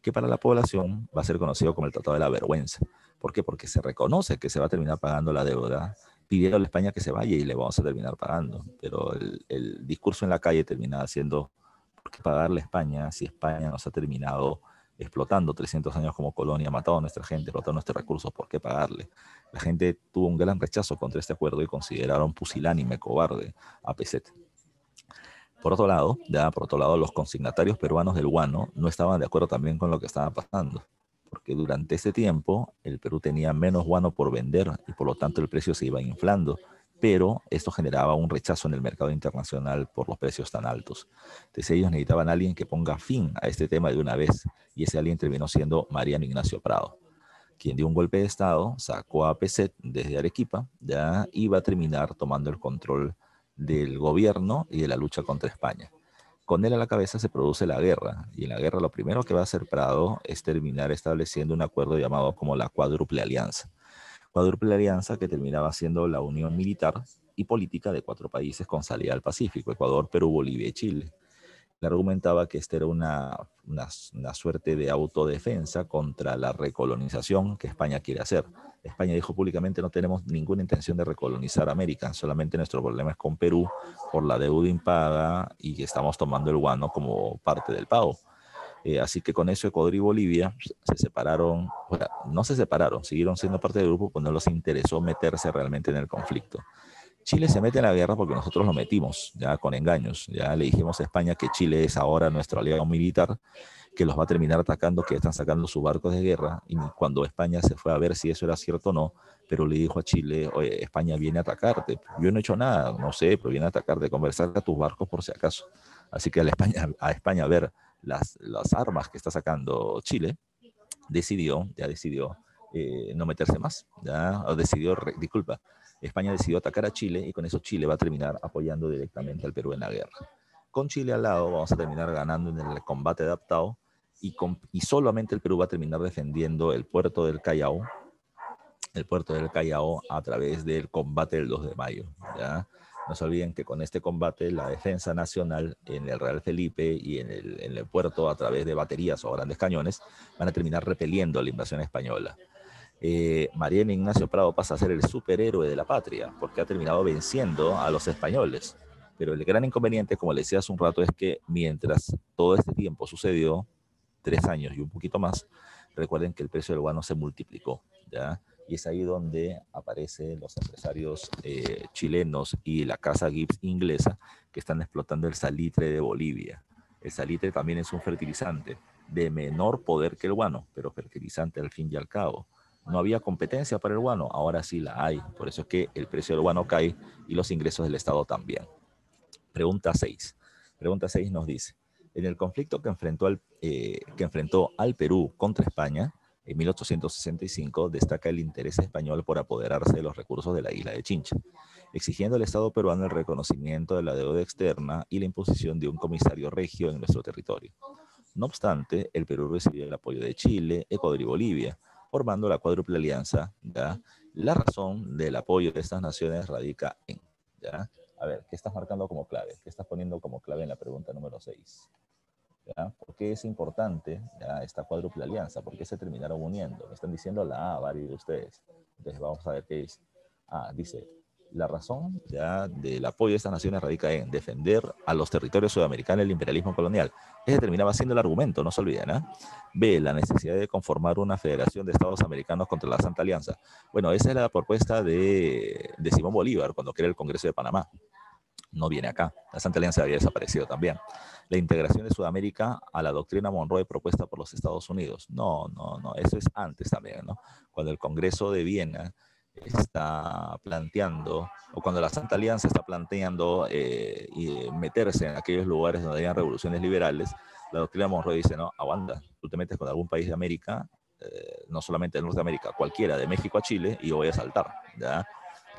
que para la población va a ser conocido como el Tratado de la Vergüenza. ¿Por qué? Porque se reconoce que se va a terminar pagando la deuda, pidiendo a España que se vaya y le vamos a terminar pagando. Pero el discurso en la calle termina siendo, ¿por qué pagarle a España si España nos ha terminado explotando 300 años como colonia, matado a nuestra gente, explotado nuestros recursos? ¿Por qué pagarle? La gente tuvo un gran rechazo contra este acuerdo y consideraron pusilánime, cobarde a Peset. Por otro lado, los consignatarios peruanos del guano no estaban de acuerdo también con lo que estaba pasando, porque durante ese tiempo el Perú tenía menos guano por vender y por lo tanto el precio se iba inflando, pero esto generaba un rechazo en el mercado internacional por los precios tan altos. Entonces ellos necesitaban a alguien que ponga fin a este tema de una vez, y ese alguien terminó siendo Mariano Ignacio Prado, quien dio un golpe de Estado, sacó a Peset desde Arequipa, ya iba a terminar tomando el control del gobierno y de la lucha contra España. Con él a la cabeza se produce la guerra, y en la guerra lo primero que va a hacer Prado es terminar estableciendo un acuerdo llamado como la Cuádruple Alianza. Cuádruple Alianza que terminaba siendo la unión militar y política de 4 países con salida al Pacífico: Ecuador, Perú, Bolivia y Chile. Le argumentaba que esta era una suerte de autodefensa contra la recolonización que España quiere hacer. España dijo públicamente: no tenemos ninguna intención de recolonizar América, solamente nuestro problema es con Perú por la deuda impaga y que estamos tomando el guano como parte del pago. Así que con eso Ecuador y Bolivia se separaron, bueno, no se separaron, siguieron siendo parte del grupo, pues no les interesó meterse realmente en el conflicto. Chile se mete en la guerra porque nosotros lo metimos, ya con engaños. Ya le dijimos a España que Chile es ahora nuestro aliado militar, que los va a terminar atacando, que están sacando sus barcos de guerra. Y cuando España se fue a ver si eso era cierto o no, pero le dijo a Chile: oye, España viene a atacarte. Yo no he hecho nada, no sé, pero viene a atacarte, conversar a tus barcos por si acaso. Así que a España ver las armas que está sacando Chile, decidió no meterse más, ya disculpa, España decidió atacar a Chile, y con eso Chile va a terminar apoyando directamente al Perú en la guerra. Con Chile al lado vamos a terminar ganando en el combate adaptado, y solamente el Perú va a terminar defendiendo el puerto del Callao, a través del combate del 2 de mayo. ¿Ya? No se olviden que con este combate la defensa nacional en el Real Felipe y en el puerto, a través de baterías o grandes cañones, van a terminar repeliendo la invasión española. Mariano Ignacio Prado pasa a ser el superhéroe de la patria porque ha terminado venciendo a los españoles. Pero el gran inconveniente, como les decía hace un rato, es que mientras todo este tiempo sucedió, 3 años y un poquito más, recuerden que el precio del guano se multiplicó, ¿ya? Y es ahí donde aparecen los empresarios chilenos y la casa Gibbs inglesa, que están explotando el salitre de Bolivia. El salitre también es un fertilizante de menor poder que el guano, pero fertilizante al fin y al cabo. No había competencia para el guano, ahora sí la hay. Por eso es que el precio del guano cae y los ingresos del Estado también. Pregunta 6. Pregunta 6 nos dice: en el conflicto que enfrentó al Perú contra España en 1865, destaca el interés español por apoderarse de los recursos de la isla de Chincha, exigiendo al Estado peruano el reconocimiento de la deuda externa y la imposición de un comisario regio en nuestro territorio. No obstante, el Perú recibió el apoyo de Chile, Ecuador y Bolivia, formando la Cuádruple Alianza. ¿Ya? La razón del apoyo de estas naciones radica en... ¿ya? A ver, ¿qué estás marcando como clave? ¿Qué estás poniendo como clave en la pregunta número 6? ¿Ya? ¿Por qué es importante, ya, esta cuádruple alianza? ¿Por qué se terminaron uniendo? Me están diciendo la A, varios de ustedes. Entonces vamos a ver qué dice. Dice: la razón, ya, del apoyo de estas naciones radica en defender a los territorios sudamericanos del imperialismo colonial. Ese terminaba siendo el argumento, no se olviden. ¿eh? B, la necesidad de conformar una federación de estados americanos contra la Santa Alianza. Bueno, esa es la propuesta de Simón Bolívar cuando crea el Congreso de Panamá. No viene acá. La Santa Alianza había desaparecido también. La integración de Sudamérica a la doctrina Monroe propuesta por los Estados Unidos. No, eso es antes también, ¿no? Cuando el Congreso de Viena está planteando, o cuando la Santa Alianza está planteando meterse en aquellos lugares donde hayan revoluciones liberales, la doctrina Monroe dice: no, aguanta, tú te metes con algún país de América, no solamente de Norteamérica, cualquiera, de México a Chile, y yo voy a saltar, ¿ya?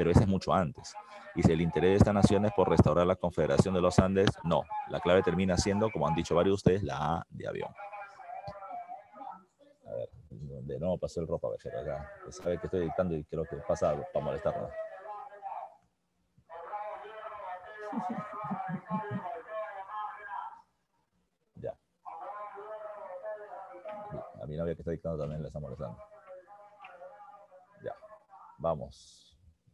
pero ese es mucho antes. Y si el interés de estas naciones por restaurar la Confederación de los Andes, no. La clave termina siendo, como han dicho varios de ustedes, la A de avión. A ver, de nuevo pasó el ropa vejero acá. Sabe que estoy dictando y creo que pasa para molestarnos. Ya. A mi novia que está dictando también le está molestando. Ya. Vamos.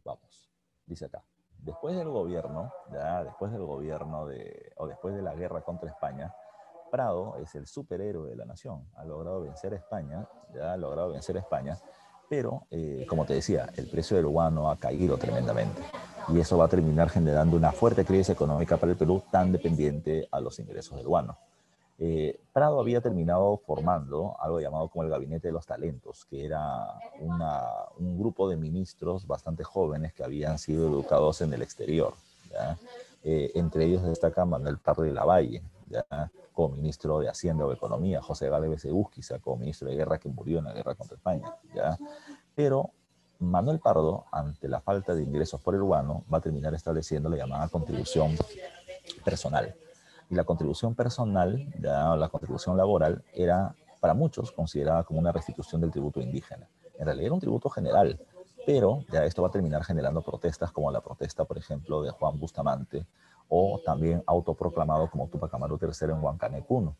Vamos. Dice acá. Después del gobierno, ya, después del gobierno o después de la guerra contra España, Prado es el superhéroe de la nación. Ha logrado vencer a España, ya ha logrado vencer a España, pero, como te decía, el precio del guano ha caído tremendamente. Y eso va a terminar generando una fuerte crisis económica para el Perú, tan dependiente a los ingresos del guano. Prado había terminado formando algo llamado como el Gabinete de los Talentos, que era un grupo de ministros bastante jóvenes que habían sido educados en el exterior. ¿Ya? Entre ellos destaca Manuel Pardo de Lavalle, ¿ya? Como ministro de Hacienda o Economía, José Gálvez de Urquiza como ministro de Guerra que murió en la guerra contra España. ¿Ya? Pero Manuel Pardo, ante la falta de ingresos por el guano, va a terminar estableciendo la llamada contribución personal. Y la contribución personal, ya, la contribución laboral, era para muchos considerada como una restitución del tributo indígena. En realidad era un tributo general, pero ya esto va a terminar generando protestas como la protesta, por ejemplo, de Juan Bustamante, o también autoproclamado como Tupac Amaru III en Huancanecuno.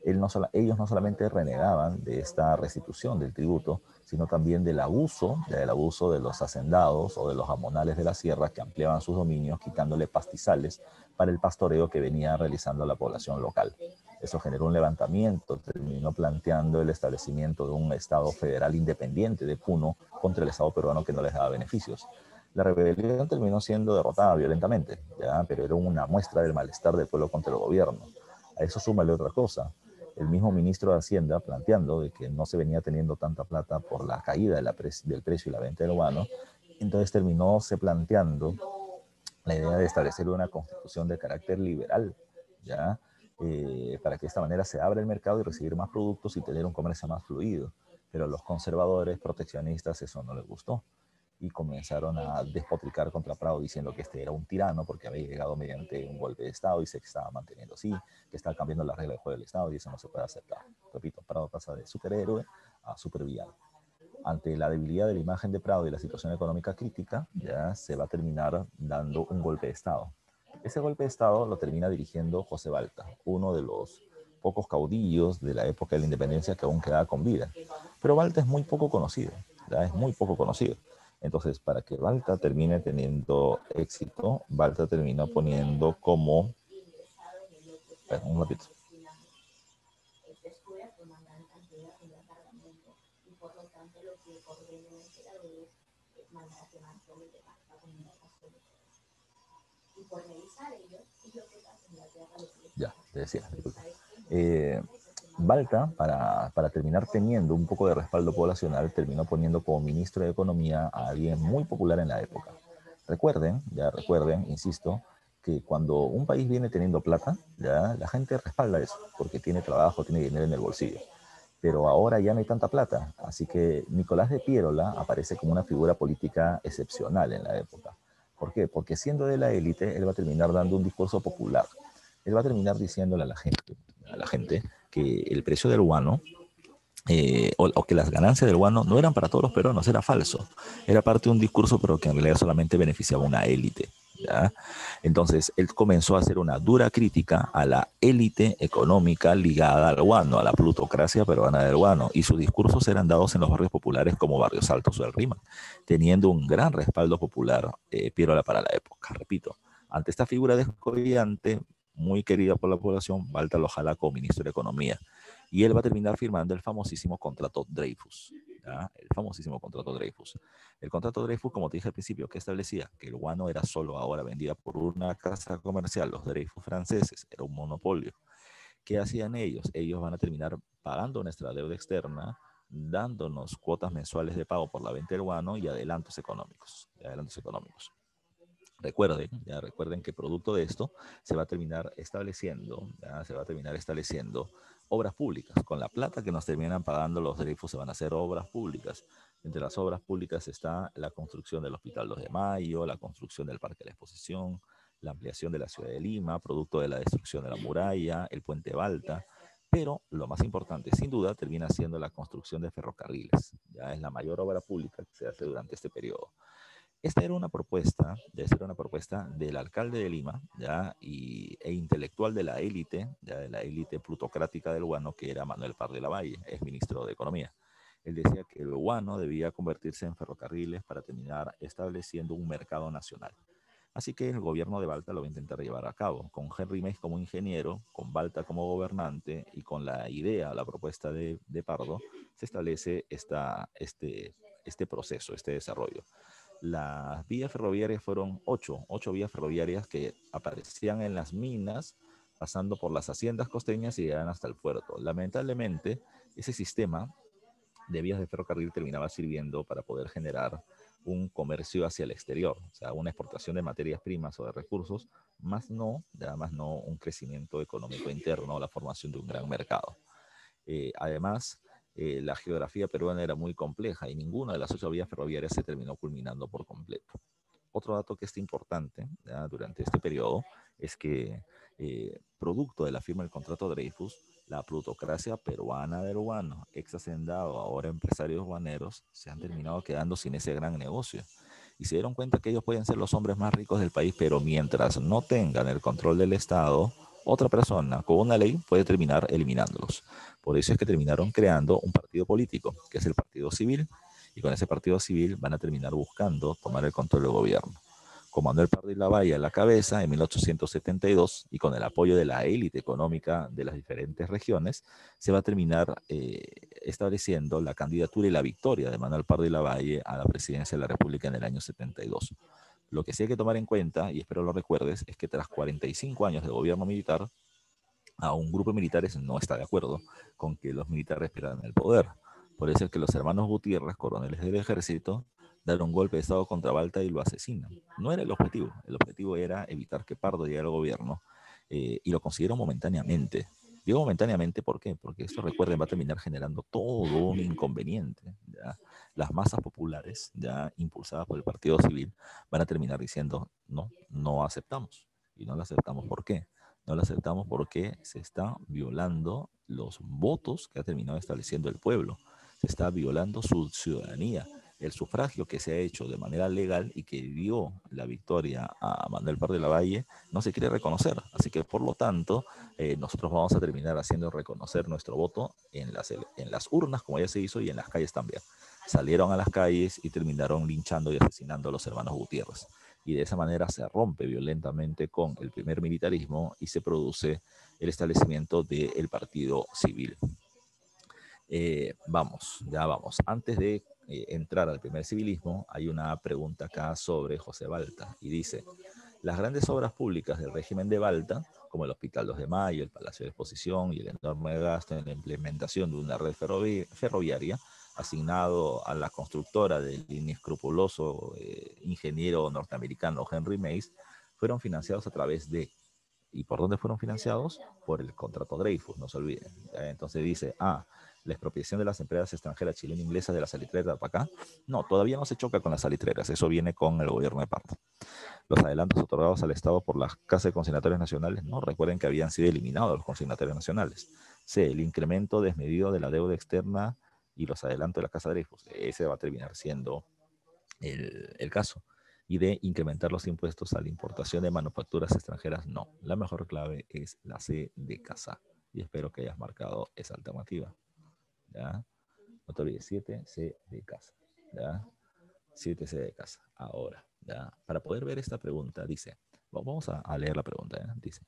Ellos no solamente renegaban de esta restitución del tributo, sino también del abuso de los hacendados o de los amonales de la sierra que ampliaban sus dominios, quitándole pastizales para el pastoreo que venía realizando la población local. Eso generó un levantamiento, terminó planteando el establecimiento de un Estado federal independiente de Puno contra el Estado peruano que no les daba beneficios. La rebelión terminó siendo derrotada violentamente, ¿ya? Pero era una muestra del malestar del pueblo contra el gobierno. A eso súmale otra cosa, el mismo ministro de Hacienda planteando de que no se venía teniendo tanta plata por la caída del precio y la venta del guano, entonces terminó se planteando la idea de establecer una constitución de carácter liberal, ¿ya? Para que de esta manera se abra el mercado y recibir más productos y tener un comercio más fluido. Pero a los conservadores proteccionistas eso no les gustó y comenzaron a despotricar contra Prado diciendo que este era un tirano porque había llegado mediante un golpe de Estado y se estaba manteniendo así, que estaba cambiando las reglas del juego del Estado y eso no se puede aceptar. Repito, Prado pasa de superhéroe a supervillano. Ante la debilidad de la imagen de Prado y la situación económica crítica, ya se va a terminar dando un golpe de Estado. Ese golpe de Estado lo termina dirigiendo José Balta, uno de los pocos caudillos de la época de la independencia que aún quedaba con vida. Pero Balta es muy poco conocido, ¿ya? Es muy poco conocido. Entonces, para que Balta termine teniendo éxito, Balta terminó poniendo como... Bueno, un ratito. Ya, te decía. Balta, para terminar teniendo un poco de respaldo poblacional, terminó poniendo como ministro de Economía a alguien muy popular en la época. Recuerden, insisto, que cuando un país viene teniendo plata, ya la gente respalda eso, porque tiene trabajo, tiene dinero en el bolsillo. Pero ahora ya no hay tanta plata, así que Nicolás de Piérola aparece como una figura política excepcional en la época. ¿Por qué? Porque siendo de la élite, él va a terminar dando un discurso popular. Él va a terminar diciéndole a la gente que el precio del guano o que las ganancias del guano no eran para todos los peruanos, era falso. Era parte de un discurso, pero que en realidad solamente beneficiaba a una élite. ¿Ya? Entonces, él comenzó a hacer una dura crítica a la élite económica ligada al guano, a la plutocracia peruana del guano, y sus discursos eran dados en los barrios populares como Barrios Altos o el Rima, teniendo un gran respaldo popular, Piérola para la época. Repito, ante esta figura descollante, muy querida por la población, Balta lo jala como ministro de Economía. Y él va a terminar firmando el famosísimo contrato Dreyfus. ¿Ya? El famosísimo contrato Dreyfus. El contrato Dreyfus, como te dije al principio, que establecía que el guano era solo ahora vendida por una casa comercial, los Dreyfus franceses, era un monopolio. ¿Qué hacían ellos? Ellos van a terminar pagando nuestra deuda externa, dándonos cuotas mensuales de pago por la venta del guano y adelantos económicos. recuerden que producto de esto se va a terminar estableciendo, obras públicas. Con la plata que nos terminan pagando los Dreyfus se van a hacer obras públicas. Entre las obras públicas está la construcción del Hospital 2 de Mayo, la construcción del Parque de la Exposición, la ampliación de la ciudad de Lima, producto de la destrucción de la muralla, el puente Balta. Pero lo más importante, sin duda, termina siendo la construcción de ferrocarriles. Ya es la mayor obra pública que se hace durante este periodo. Esta era una propuesta, del alcalde de Lima, e intelectual de la élite plutocrática del Guano, que era Manuel Pardo de Lavalle, ex ministro de Economía. Él decía que el Guano debía convertirse en ferrocarriles para terminar estableciendo un mercado nacional. Así que el gobierno de Balta lo va a intentar llevar a cabo, con Henry Meiggs como ingeniero, con Balta como gobernante y con la propuesta de Pardo, se establece este proceso, este desarrollo. Las vías ferroviarias fueron ocho vías ferroviarias que aparecían en las minas, pasando por las haciendas costeñas y llegaban hasta el puerto. Lamentablemente, ese sistema de vías de ferrocarril terminaba sirviendo para poder generar un comercio hacia el exterior, o sea, una exportación de materias primas o de recursos, más no un crecimiento económico interno o la formación de un gran mercado. Además, la geografía peruana era muy compleja y ninguna de las 8 vías ferroviarias se terminó culminando por completo. Otro dato que es importante durante este periodo es que, producto de la firma del contrato Dreyfus, la plutocracia peruana del Guano, ex hacendado, ahora empresarios guaneros, se han terminado quedando sin ese gran negocio. Y se dieron cuenta que ellos pueden ser los hombres más ricos del país, pero mientras no tengan el control del Estado, otra persona con una ley puede terminar eliminándolos. Por eso es que terminaron creando un partido político, que es el Partido Civil, y con ese partido civil van a terminar buscando tomar el control del gobierno. Con Manuel Pardo y Lavalle a la cabeza en 1872 y con el apoyo de la élite económica de las diferentes regiones, se va a terminar estableciendo la candidatura y la victoria de Manuel Pardo y Lavalle a la presidencia de la República en el año 72. Lo que sí hay que tomar en cuenta, y espero lo recuerdes, es que tras 45 años de gobierno militar, a un grupo de militares no está de acuerdo con que los militares pierdan el poder. Por eso es que los hermanos Gutiérrez, coroneles del ejército, dan un golpe de estado contra Balta y lo asesinan. No era el objetivo era evitar que Pardo llegara al gobierno, y lo consiguieron momentáneamente. Digo momentáneamente, ¿por qué? Porque esto, recuerden, va a terminar generando todo un inconveniente. ¿Ya? Las masas populares, ya impulsadas por el Partido Civil, van a terminar diciendo, no, no aceptamos. Y no lo aceptamos, ¿por qué? No lo aceptamos porque se están violando los votos que ha terminado estableciendo el pueblo. Se está violando su ciudadanía. El sufragio que se ha hecho de manera legal y que dio la victoria a Manuel Pardo de Lavalle no se quiere reconocer. Así que, por lo tanto, nosotros vamos a terminar haciendo reconocer nuestro voto en las urnas, como ya se hizo, y en las calles también. Salieron a las calles y terminaron linchando y asesinando a los hermanos Gutiérrez. Y de esa manera se rompe violentamente con el primer militarismo y se produce el establecimiento del Partido Civil. Vamos. Antes de entrar al primer civilismo, hay una pregunta acá sobre José Balta y dice: las grandes obras públicas del régimen de Balta, como el Hospital 2 de Mayo, el Palacio de Exposición y el enorme gasto en la implementación de una red ferroviaria, asignado a la constructora del inescrupuloso ingeniero norteamericano Henry Mays, fueron financiados a través de... ¿Y por dónde fueron financiados? Por el contrato Dreyfus, no se olviden. Entonces dice, la expropiación de las empresas extranjeras chileno-inglesas de la salitrera de Apacá. No, todavía no se choca con las salitreras, eso viene con el gobierno de Pardo. Los adelantos otorgados al Estado por las casas de consignatarios nacionales, no, recuerden que habían sido eliminados los consignatarios nacionales. C, el incremento desmedido de la deuda externa y los adelantos de la casa Dreyfus. Ese va a terminar siendo el caso. Y de incrementar los impuestos a la importación de manufacturas extranjeras, no. La mejor clave es la C de casa. Y espero que hayas marcado esa alternativa. ¿Ya? No te olvides, 7C de casa. ¿Ya? 7C de casa. Ahora, ¿ya? Para poder ver esta pregunta, dice, vamos a leer la pregunta, ¿ya? Dice,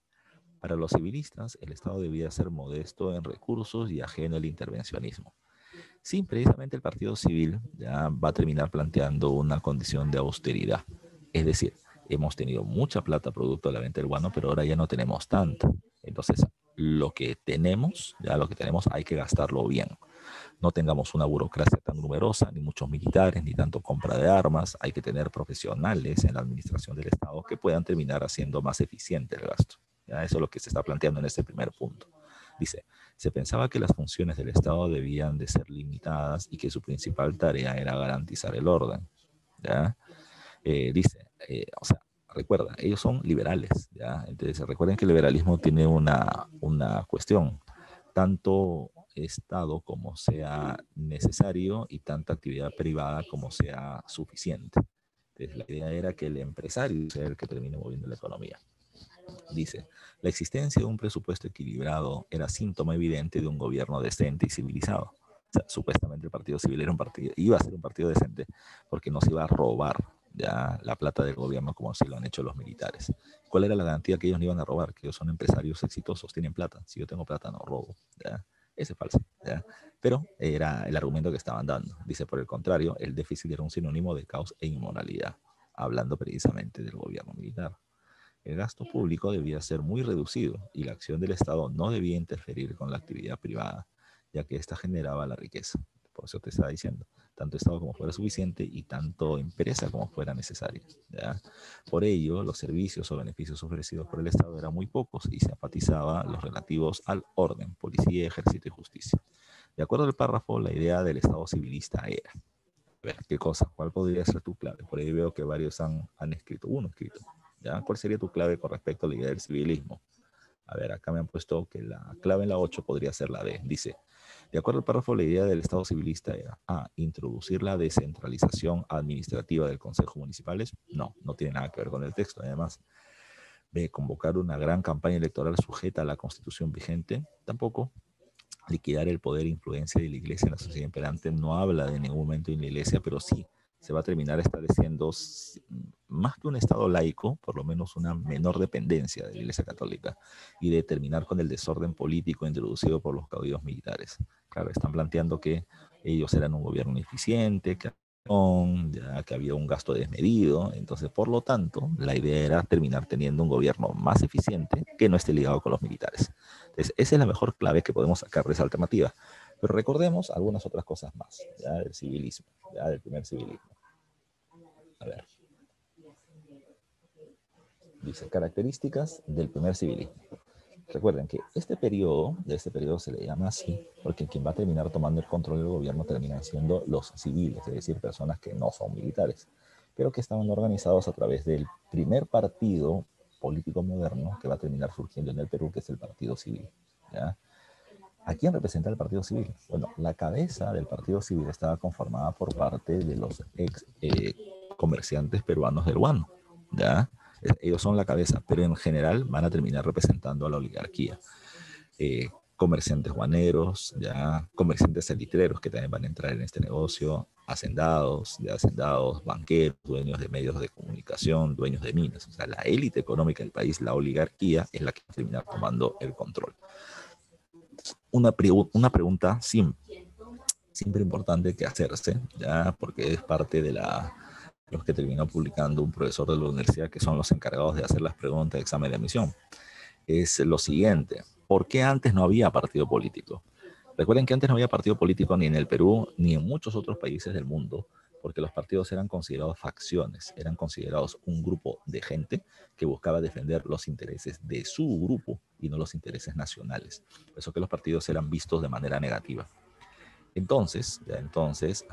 para los civilistas, el Estado debía ser modesto en recursos y ajeno al intervencionismo. Sí, precisamente el Partido Civil ya va a terminar planteando una condición de austeridad. Es decir, hemos tenido mucha plata producto de la venta del guano, pero ahora ya no tenemos tanto. Entonces, lo que tenemos hay que gastarlo bien. No tengamos una burocracia tan numerosa, ni muchos militares, ni tanto compra de armas. Hay que tener profesionales en la administración del Estado que puedan terminar haciendo más eficiente el gasto. ¿Ya? Eso es lo que se está planteando en este primer punto. Dice, se pensaba que las funciones del Estado debían de ser limitadas y que su principal tarea era garantizar el orden. ¿Ya? O sea, recuerda, ellos son liberales, ¿ya? Entonces, recuerden que el liberalismo tiene una cuestión, tanto Estado como sea necesario y tanta actividad privada como sea suficiente. Entonces, la idea era que el empresario sea el que termine moviendo la economía. Dice, la existencia de un presupuesto equilibrado era síntoma evidente de un gobierno decente y civilizado. O sea, supuestamente el Partido Civil era un partido, iba a ser un partido decente porque no se iba a robar ya la plata del gobierno como si lo han hecho los militares. ¿Cuál era la garantía que ellos no iban a robar? Que ellos son empresarios exitosos, tienen plata. Si yo tengo plata, no robo. ¿Ya? Ese es falso. ¿Ya? Pero era el argumento que estaban dando. Dice, por el contrario, el déficit era un sinónimo de caos e inmoralidad, hablando precisamente del gobierno militar. El gasto público debía ser muy reducido y la acción del Estado no debía interferir con la actividad privada, ya que ésta generaba la riqueza. Por eso te estaba diciendo, tanto Estado como fuera suficiente y tanto empresa como fuera necesaria. ¿Ya? Por ello, los servicios o beneficios ofrecidos por el Estado eran muy pocos y se enfatizaba los relativos al orden, policía, ejército y justicia. De acuerdo al párrafo, la idea del Estado civilista era, a ver, ¿qué cosa? ¿Cuál podría ser tu clave? Por ahí veo que varios han escrito, uno escrito. ¿Ya? ¿Cuál sería tu clave con respecto a la idea del civilismo? A ver, acá me han puesto que la clave en la 8 podría ser la D. Dice, de acuerdo al párrafo, la idea del Estado civilista era A, introducir la descentralización administrativa del Consejo Municipales. No, no tiene nada que ver con el texto. Además, B, convocar una gran campaña electoral sujeta a la Constitución vigente. Tampoco. Liquidar el poder e influencia de la iglesia en la sociedad imperante no habla de ningún momento de la iglesia, pero sí se va a terminar estableciendo más que un Estado laico, por lo menos una menor dependencia de la Iglesia Católica y de terminar con el desorden político introducido por los caudillos militares. Claro, están planteando que ellos eran un gobierno ineficiente, ya que había un gasto desmedido, entonces por lo tanto la idea era terminar teniendo un gobierno más eficiente que no esté ligado con los militares. Entonces esa es la mejor clave que podemos sacar de esa alternativa. Pero recordemos algunas otras cosas más, ya del civilismo, ya del primer civilismo. A ver, dice características del primer civilismo. Recuerden que de este periodo se le llama así, porque quien va a terminar tomando el control del gobierno terminan siendo los civiles, es decir, personas que no son militares, pero que estaban organizados a través del primer partido político moderno que va a terminar surgiendo en el Perú, que es el Partido Civil. ¿Ya? ¿A quién representa el Partido Civil? Bueno, la cabeza del Partido Civil estaba conformada por parte de los ex comerciantes peruanos del guano. ¿Ya? Ellos son la cabeza, pero en general van a terminar representando a la oligarquía. Comerciantes guaneros, ya comerciantes salitreros que también van a entrar en este negocio, hacendados, banqueros, dueños de medios de comunicación, dueños de minas. O sea, la élite económica del país, la oligarquía, es la que va a terminar tomando el control. Una pregunta siempre importante que hacerse, ya porque es parte de los que terminó publicando un profesor de la universidad, que son los encargados de hacer las preguntas de examen de admisión, es lo siguiente: ¿por qué antes no había partido político? Recuerden que antes no había partido político ni en el Perú ni en muchos otros países del mundo, porque los partidos eran considerados facciones, eran considerados un grupo de gente que buscaba defender los intereses de su grupo y no los intereses nacionales. Por eso que los partidos eran vistos de manera negativa. Entonces,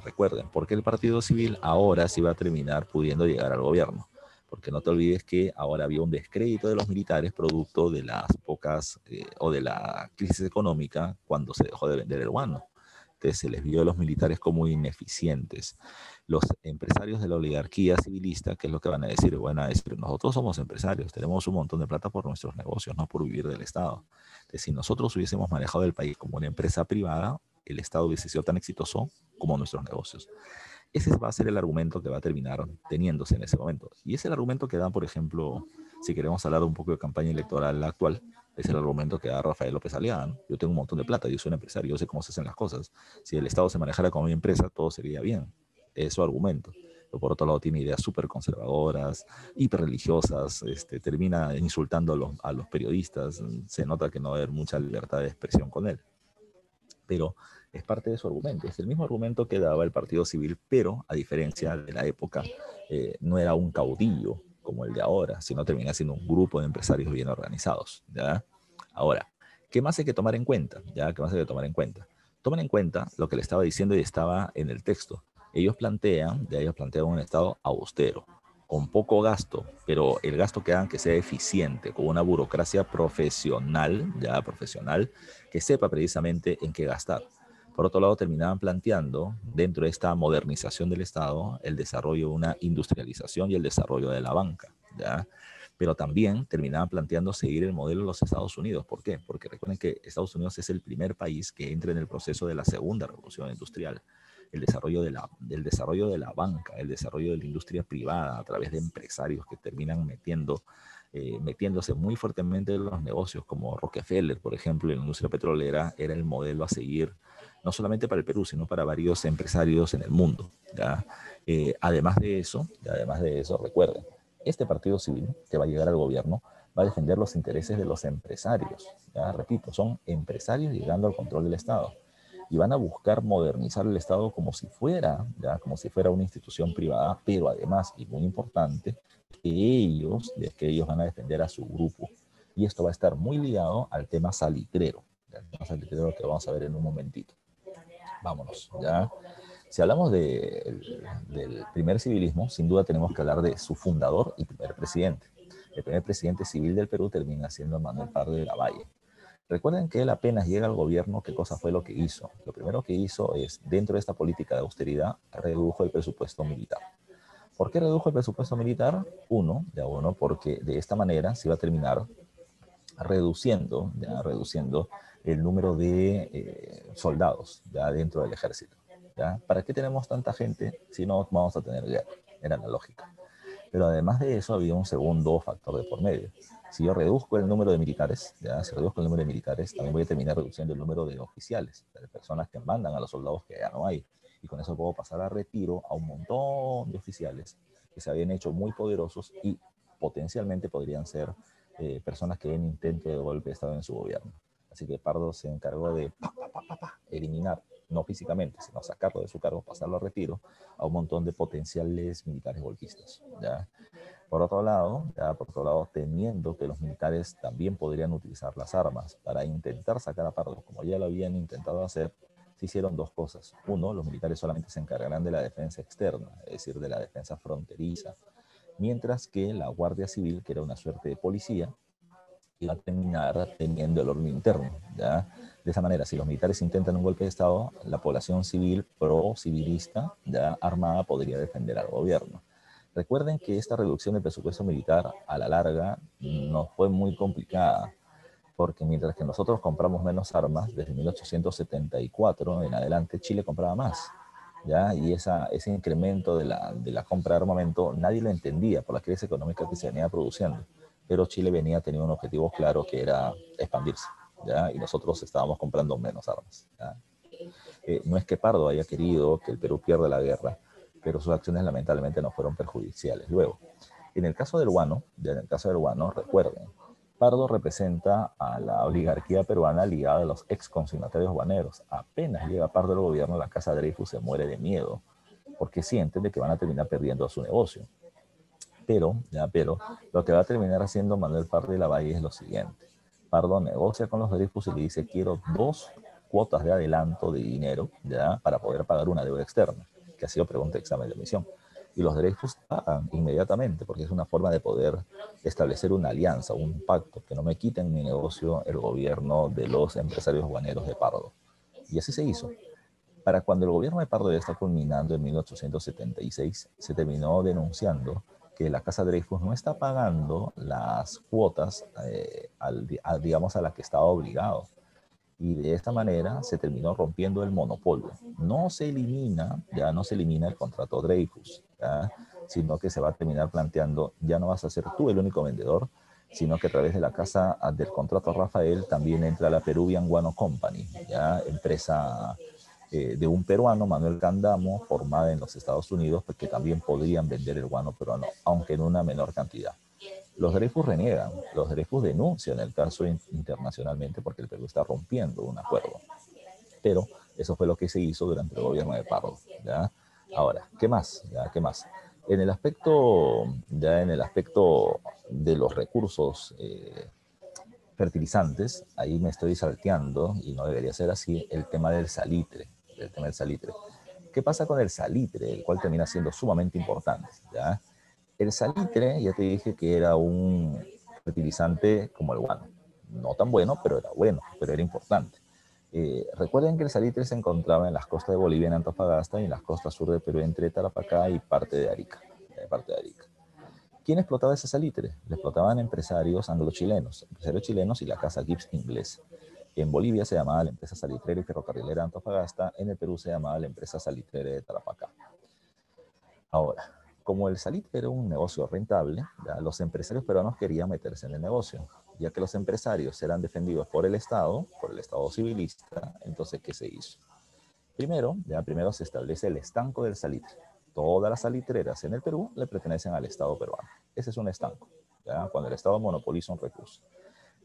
recuerden, ¿por qué el Partido Civil ahora sí va a terminar pudiendo llegar al gobierno? Porque no te olvides que ahora había un descrédito de los militares producto de las pocas o de la crisis económica cuando se dejó de vender el guano. Entonces se les vio a los militares como ineficientes. Los empresarios de la oligarquía civilista, ¿qué es lo que van a decir? Van a decir, nosotros somos empresarios, tenemos un montón de plata por nuestros negocios, no por vivir del Estado. Entonces, si nosotros hubiésemos manejado el país como una empresa privada, el Estado hubiese sido tan exitoso como nuestros negocios. Ese va a ser el argumento que va a terminar teniéndose en ese momento. Y es el argumento que dan, por ejemplo, si queremos hablar un poco de campaña electoral actual, es el argumento que da Rafael López Aliaga, ¿no? Yo tengo un montón de plata, yo soy un empresario, yo sé cómo se hacen las cosas. Si el Estado se manejara como una empresa, todo sería bien. Es su argumento. Pero por otro lado, tiene ideas súper conservadoras, hiperreligiosas, termina insultando a los periodistas. Se nota que no va a haber mucha libertad de expresión con él. Pero Es parte de su argumento. Es el mismo argumento que daba el Partido Civil, pero a diferencia de la época, no era un caudillo como el de ahora, sino termina siendo un grupo de empresarios bien organizados, ¿ya? Ahora, ¿qué más hay que tomar en cuenta? ¿Ya? ¿Qué más hay que tomar en cuenta? Tomen en cuenta lo que le estaba diciendo y estaba en el texto. Ellos plantean un Estado austero, con poco gasto, pero el gasto que hagan que sea eficiente, con una burocracia profesional, ya profesional, que sepa precisamente en qué gastar. Por otro lado, terminaban planteando, dentro de esta modernización del Estado, el desarrollo de una industrialización y el desarrollo de la banca, ¿ya? Pero también terminaban planteando seguir el modelo de los Estados Unidos. ¿Por qué? Porque recuerden que Estados Unidos es el primer país que entra en el proceso de la segunda revolución industrial. El desarrollo de la banca, el desarrollo de la industria privada a través de empresarios que terminan metiéndose muy fuertemente en los negocios, como Rockefeller, por ejemplo, en la industria petrolera, era el modelo a seguir, no solamente para el Perú, sino para varios empresarios en el mundo, ¿ya? Además de eso, recuerden, este partido civil que va a llegar al gobierno va a defender los intereses de los empresarios, ¿ya? Repito, son empresarios llegando al control del Estado y van a buscar modernizar el Estado como si fuera, ¿ya? Como si fuera una institución privada, pero además, y muy importante, que ellos van a defender a su grupo. Y esto va a estar muy ligado al tema salitrero, ¿ya? El tema salitrero que vamos a ver en un momentito. Vámonos, ¿ya? Si hablamos del primer civilismo, sin duda tenemos que hablar de su fundador y primer presidente. El primer presidente civil del Perú termina siendo Manuel Pardo de la Valle. Recuerden que él apenas llega al gobierno, ¿qué cosa fue lo que hizo? Lo primero que hizo es, dentro de esta política de austeridad, redujo el presupuesto militar. ¿Por qué redujo el presupuesto militar? Porque de esta manera se iba a terminar reduciendo el número de soldados ya dentro del ejército. ¿Ya? ¿Para qué tenemos tanta gente si no vamos a tener guerra? Era la lógica. Pero además de eso había un segundo factor de por medio. Si yo reduzco el número de militares, si reduzco el número de militares, también voy a terminar reduciendo el número de oficiales, de personas que mandan a los soldados que ya no hay. Y con eso puedo pasar a retiro a un montón de oficiales que se habían hecho muy poderosos y potencialmente podrían ser personas que en intento de golpe estaban en su gobierno. Así que Pardo se encargó de eliminar, no físicamente, sino sacarlo de su cargo, pasarlo a retiro a un montón de potenciales militares golpistas, ¿ya? Por otro lado, temiendo que los militares también podrían utilizar las armas para intentar sacar a Pardo, como ya lo habían intentado hacer, se hicieron dos cosas. Uno, los militares solamente se encargarán de la defensa externa, es decir, de la defensa fronteriza, mientras que la Guardia Civil, que era una suerte de policía, iba a terminar teniendo el orden interno, ¿ya? De esa manera, si los militares intentan un golpe de Estado, la población civil pro-civilista, ya armada, podría defender al gobierno. Recuerden que esta reducción del presupuesto militar a la larga no fue muy complicada, porque mientras que nosotros compramos menos armas, desde 1874 en adelante, Chile compraba más, ¿ya? Y ese incremento de la compra de armamento nadie lo entendía por la crisis económica que se venía produciendo, pero Chile venía teniendo un objetivo claro que era expandirse, ¿ya? Y nosotros estábamos comprando menos armas, ¿ya? No es que Pardo haya querido que el Perú pierda la guerra, pero sus acciones lamentablemente no fueron perjudiciales. Luego, en el caso del Guano, recuerden, Pardo representa a la oligarquía peruana ligada a los ex consignatarios guaneros. Apenas llega Pardo al gobierno, la casa Dreyfus se muere de miedo, porque sienten de que van a terminar perdiendo su negocio. Pero lo que va a terminar haciendo Manuel Pardo de la Valle es lo siguiente. Pardo negocia con los Dreyfus y le dice, quiero 2 cuotas de adelanto de dinero, ¿ya? Para poder pagar una deuda externa, que ha sido pregunta de examen de admisión. Y los Dreyfus pagan inmediatamente, porque es una forma de poder establecer una alianza, un pacto, que no me quiten mi negocio el gobierno de los empresarios guaneros de Pardo. Y así se hizo. Para cuando el gobierno de Pardo ya está culminando en 1876, se terminó denunciando que la Casa Dreyfus no está pagando las cuotas, digamos, a las que estaba obligado. Y de esta manera se terminó rompiendo el monopolio. No se elimina el contrato Dreyfus, ¿ya? Sino que se va a terminar planteando, ya no vas a ser tú el único vendedor, sino que a través de la casa del contrato Rafael también entra la Peruvian Guano Company, ¿ya? Empresa de un peruano, Manuel Candamo, formada en los Estados Unidos, pues, que también podrían vender el guano peruano, aunque en una menor cantidad. Los Dreyfus reniegan, los Dreyfus denuncian el caso internacionalmente porque el Perú está rompiendo un acuerdo. Pero Eso fue lo que se hizo durante el gobierno de Pardo, ¿ya? Ahora, ¿qué más? ¿Ya? ¿Qué más? En el aspecto, ya en el aspecto de los recursos fertilizantes, ahí me estoy salteando, y no debería ser así, el tema del salitre, el tema del salitre. ¿Qué pasa con el salitre? El cual termina siendo sumamente importante, ¿ya? El salitre, ya te dije que era un fertilizante como el guano. No tan bueno, pero era importante. Recuerden que el salitre se encontraba en las costas de Bolivia, en Antofagasta, y en las costas sur de Perú, entre Tarapacá y parte de Arica. Parte de Arica. ¿Quién explotaba ese salitre? Lo explotaban empresarios anglo-chilenos, empresarios chilenos y la casa Gibbs inglesa. En Bolivia se llamaba la empresa salitrera y ferrocarrilera Antofagasta, en el Perú se llamaba la empresa salitrera de Tarapacá. Ahora, como el salitre era un negocio rentable, ya, los empresarios peruanos querían meterse en el negocio, ya que los empresarios eran defendidos por el Estado civilista. Entonces, ¿qué se hizo? Primero se establece el estanco del salitre. Todas las salitreras en el Perú le pertenecen al Estado peruano. Ese es un estanco, ¿ya? Cuando el Estado monopoliza un recurso.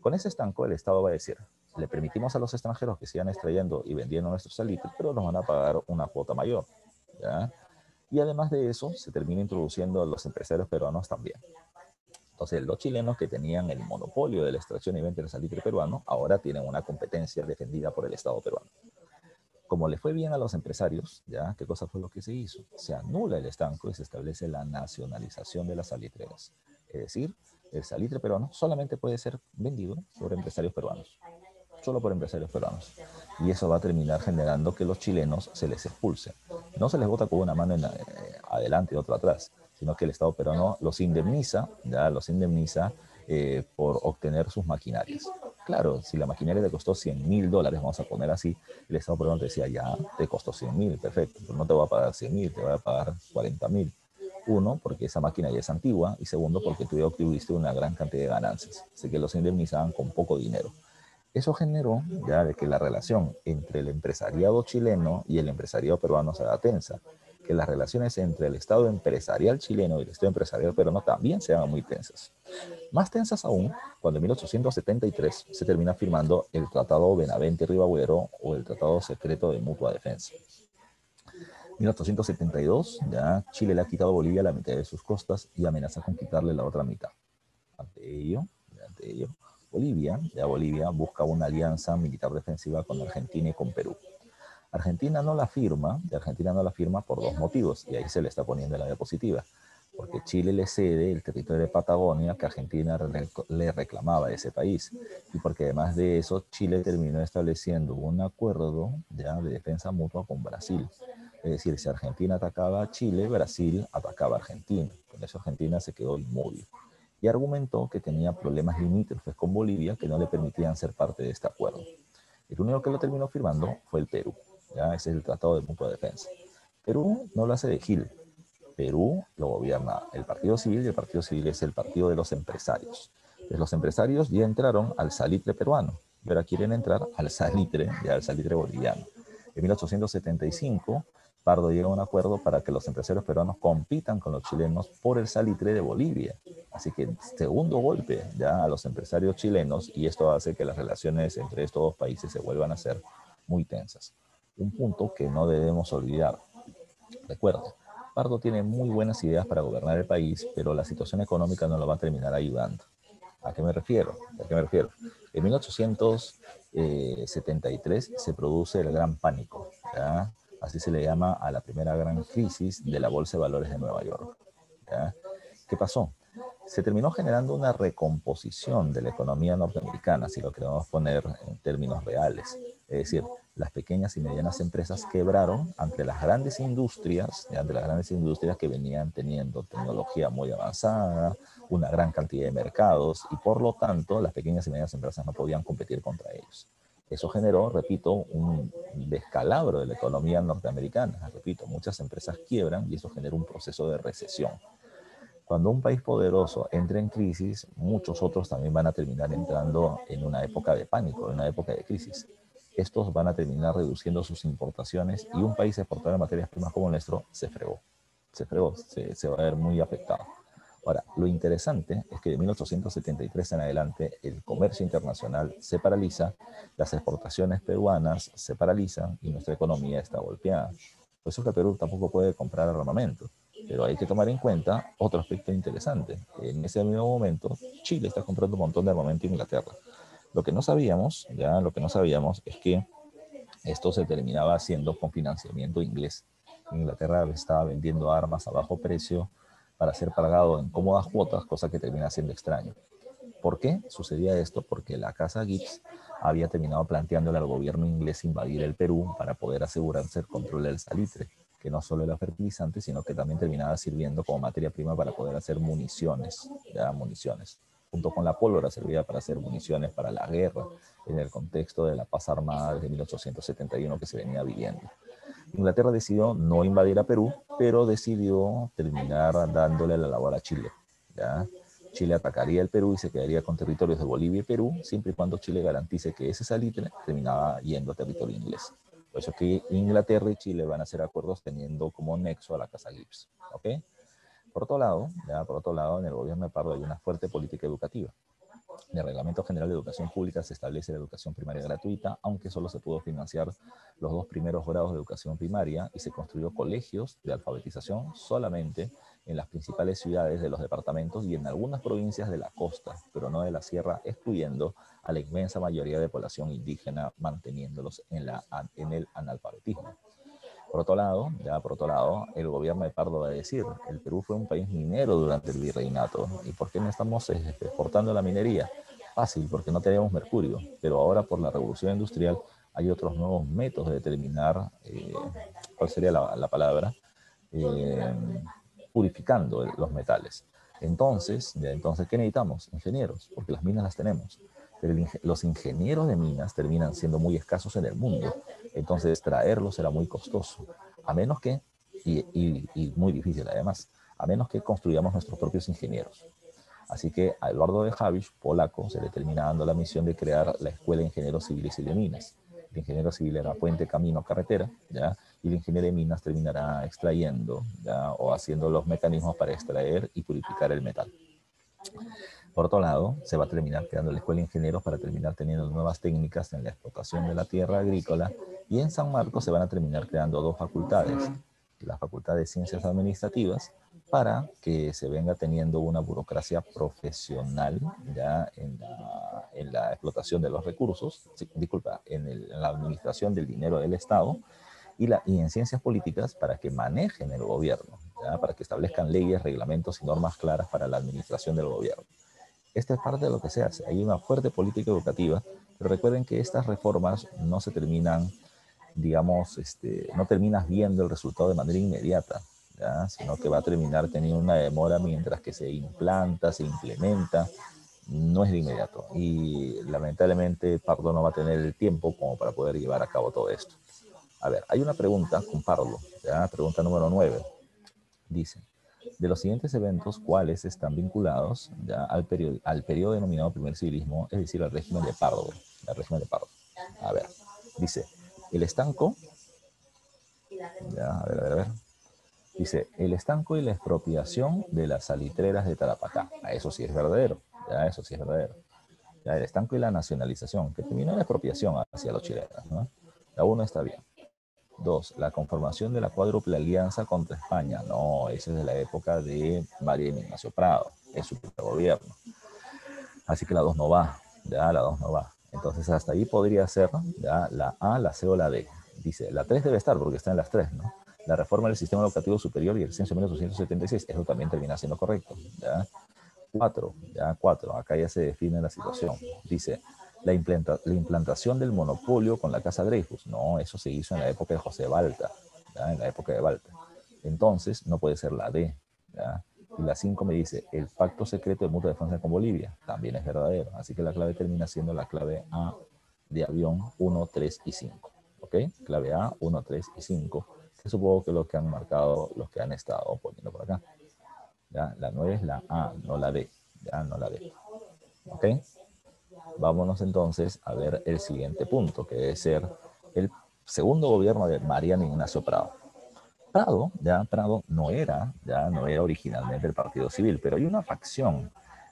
Con ese estanco, el Estado va a decir, le permitimos a los extranjeros que sigan extrayendo y vendiendo nuestros salitres, pero nos van a pagar una cuota mayor, ¿ya? Y además de eso, se termina introduciendo a los empresarios peruanos también. Entonces, los chilenos que tenían el monopolio de la extracción y venta del salitre peruano, ahora tienen una competencia defendida por el Estado peruano. Como le fue bien a los empresarios, ¿ya? ¿Qué cosa fue lo que se hizo? Se anula el estanco y se establece la nacionalización de las salitreras. Es decir, el salitre peruano solamente puede ser vendido por empresarios peruanos. Solo por empresarios peruanos. Y eso va a terminar generando que los chilenos se les expulsen. No se les vota con una mano adelante y otra atrás, sino que el Estado peruano los indemniza, ya los indemniza por obtener sus maquinarias. Claro, si la maquinaria te costó $100.000, vamos a poner así, el Estado peruano te decía, ya, te costó 100.000, perfecto, pero no te voy a pagar 100.000, te voy a pagar 40.000. Uno, porque esa máquina ya es antigua, y segundo, porque tú ya obtuviste una gran cantidad de ganancias. Así que los indemnizaban con poco dinero. Eso generó ya de que la relación entre el empresariado chileno y el empresariado peruano se haga tensa, que las relaciones entre el Estado empresarial chileno y el Estado empresarial peruano también se hagan muy tensas. Más tensas aún cuando en 1873 se termina firmando el Tratado Benavente-Ribagüero, o el Tratado Secreto de Mutua Defensa. En 1872 ya Chile le ha quitado a Bolivia la mitad de sus costas y amenaza con quitarle la otra mitad. Ante ello, Bolivia busca una alianza militar defensiva con Argentina y con Perú. Argentina no la firma por dos motivos, y ahí se le está poniendo en la diapositiva. Porque Chile le cede el territorio de Patagonia que Argentina le reclamaba a ese país. Y porque además de eso, Chile terminó estableciendo un acuerdo ya de defensa mutua con Brasil. Es decir, si Argentina atacaba a Chile, Brasil atacaba a Argentina. Con eso Argentina se quedó inmóvil. Y argumentó que tenía problemas limítrofes con Bolivia que no le permitían ser parte de este acuerdo. El único que lo terminó firmando fue el Perú. ¿Ya? Ese es el Tratado de Mutua Defensa. Perú no lo hace de Gil. Perú lo gobierna el Partido Civil, y el Partido Civil es el partido de los empresarios. Entonces, los empresarios ya entraron al salitre peruano, y ahora quieren entrar al salitre boliviano. En 1875, Pardo llega a un acuerdo para que los empresarios peruanos compitan con los chilenos por el salitre de Bolivia. Así que segundo golpe ya a los empresarios chilenos, y esto hace que las relaciones entre estos dos países se vuelvan a ser muy tensas. Un punto que no debemos olvidar. Recuerda, Pardo tiene muy buenas ideas para gobernar el país, pero la situación económica no lo va a terminar ayudando. ¿A qué me refiero? En 1873 se produce el Gran Pánico, ¿ya? Así se le llama a la primera gran crisis de la Bolsa de Valores de Nueva York, ¿ya? ¿Qué pasó? Se terminó generando una recomposición de la economía norteamericana, si lo queremos poner en términos reales. Es decir, las pequeñas y medianas empresas quebraron ante las grandes industrias, que venían teniendo tecnología muy avanzada, una gran cantidad de mercados, y por lo tanto las pequeñas y medianas empresas no podían competir contra ellos. Eso generó, repito, un descalabro de la economía norteamericana. Repito, muchas empresas quiebran y eso genera un proceso de recesión. Cuando un país poderoso entra en crisis, muchos otros también van a terminar entrando en una época de pánico, en una época de crisis. Estos van a terminar reduciendo sus importaciones, y un país exportador de materias primas como el nuestro se va a ver muy afectado. Ahora, lo interesante es que de 1873 en adelante el comercio internacional se paraliza, las exportaciones peruanas se paralizan y nuestra economía está golpeada. Por eso que Perú tampoco puede comprar armamento. Pero hay que tomar en cuenta otro aspecto interesante. En ese mismo momento, Chile está comprando un montón de armamento a Inglaterra. Lo que no sabíamos, lo que no sabíamos es que esto se terminaba haciendo con financiamiento inglés. Inglaterra estaba vendiendo armas a bajo precio para ser pagado en cómodas cuotas, cosa que termina siendo extraño. ¿Por qué sucedía esto? Porque la Casa Gibbs había terminado planteándole al gobierno inglés invadir el Perú para poder asegurarse el control del salitre, que no solo era fertilizante, sino que también terminaba sirviendo como materia prima para poder hacer municiones, municiones. Junto con la pólvora servía para hacer municiones para la guerra, en el contexto de la paz armada desde 1871 que se venía viviendo. Inglaterra decidió no invadir a Perú, pero decidió terminar dándole la labor a Chile. ¿Ya? Chile atacaría el Perú y se quedaría con territorios de Bolivia y Perú, siempre y cuando Chile garantice que ese salitre terminaba yendo a territorio inglés. Por eso que Inglaterra y Chile van a hacer acuerdos teniendo como nexo a la Casa Gibbs. ¿Ok? Por otro lado, en el gobierno de Pardo hay una fuerte política educativa. En el Reglamento General de Educación Pública se establece la educación primaria gratuita, aunque solo se pudo financiar los 2 primeros grados de educación primaria y se construyó colegios de alfabetización solamente en las principales ciudades de los departamentos y en algunas provincias de la costa, pero no de la sierra, excluyendo a la inmensa mayoría de población indígena, manteniéndolos en el analfabetismo. Por otro lado, el gobierno de Pardo va a decir, el Perú fue un país minero durante el virreinato. ¿Y por qué no estamos exportando la minería? Fácil, porque no teníamos mercurio. Pero ahora por la revolución industrial hay otros nuevos métodos de determinar, ¿cuál sería la palabra? Eh, Purificando los metales. Entonces, ¿qué necesitamos? Ingenieros, porque las minas las tenemos. Pero los ingenieros de minas terminan siendo muy escasos en el mundo. Entonces, traerlos será muy costoso. A menos que, y muy difícil además, a menos que construyamos nuestros propios ingenieros. Así que a Eduardo de Havish, polaco, se le termina dando la misión de crear la Escuela de Ingenieros Civiles y de Minas. El ingeniero civil era puente, camino, carretera, ¿ya? Y el ingeniero de minas terminará extrayendo, ¿ya? O haciendo los mecanismos para extraer y purificar el metal. Por otro lado, se va a terminar creando la Escuela de Ingenieros para terminar teniendo nuevas técnicas en la explotación de la tierra agrícola, y en San Marcos se van a terminar creando 2 facultades, la Facultad de Ciencias Administrativas, para que se venga teniendo una burocracia profesional ya en la explotación de los recursos, en la administración del dinero del Estado, y en ciencias políticas para que manejen el gobierno, ¿ya? Para que establezcan leyes, reglamentos y normas claras para la administración del gobierno. Esta es parte de lo que se hace. Hay una fuerte política educativa, pero recuerden que estas reformas no se terminan, digamos, no terminas viendo el resultado de manera inmediata, ¿ya? Sino que va a terminar teniendo una demora mientras que se implanta, se implementa, no es de inmediato. Y lamentablemente Pardo no va a tener el tiempo como para poder llevar a cabo todo esto. A ver, hay una pregunta con Pardo, ¿ya? Pregunta número 9. Dice, de los siguientes eventos, ¿cuáles están vinculados ya al periodo denominado primer civilismo, es decir, al régimen de Pardo? Al régimen de Pardo. A ver, dice, el estanco, ya, a ver. Dice, el estanco y la expropiación de las salitreras de Tarapacá. Eso sí es verdadero, ya, eso sí es verdadero. Ya, el estanco y la nacionalización, que terminó en la expropiación hacia los chilenos, ¿no? La 1 está bien. 2, la conformación de la cuádruple alianza contra España. No, esa es de la época de María Ignacio Prado, es su gobierno. Así que la 2 no va, ya la 2 no va. Entonces hasta ahí podría ser ya la A, la C o la D. Dice, la 3 debe estar porque está en las 3, ¿no? La reforma del sistema educativo superior y el censo de 1876, eso también termina siendo correcto, ¿ya? 4, acá ya se define la situación. Dice, la implantación del monopolio con la Casa Dreyfus. No, eso se hizo en la época de José Balta, ¿ya? En la época de Balta. Entonces, no puede ser la D, ¿ya? Y la 5 me dice, el pacto secreto de mutua defensa con Bolivia. También es verdadero. Así que la clave termina siendo la clave A de avión 1, 3 y 5. ¿Ok? Clave A, 1, 3 y 5. Que supongo que los que han marcado, los que han estado poniendo por acá. ¿Ya? La 9 es la A, no la D. Ya, no la D. ¿Ok? Vámonos entonces a ver el siguiente punto, que debe ser el segundo gobierno de Mariano Ignacio Prado. Prado no era originalmente el Partido Civil, pero hay una facción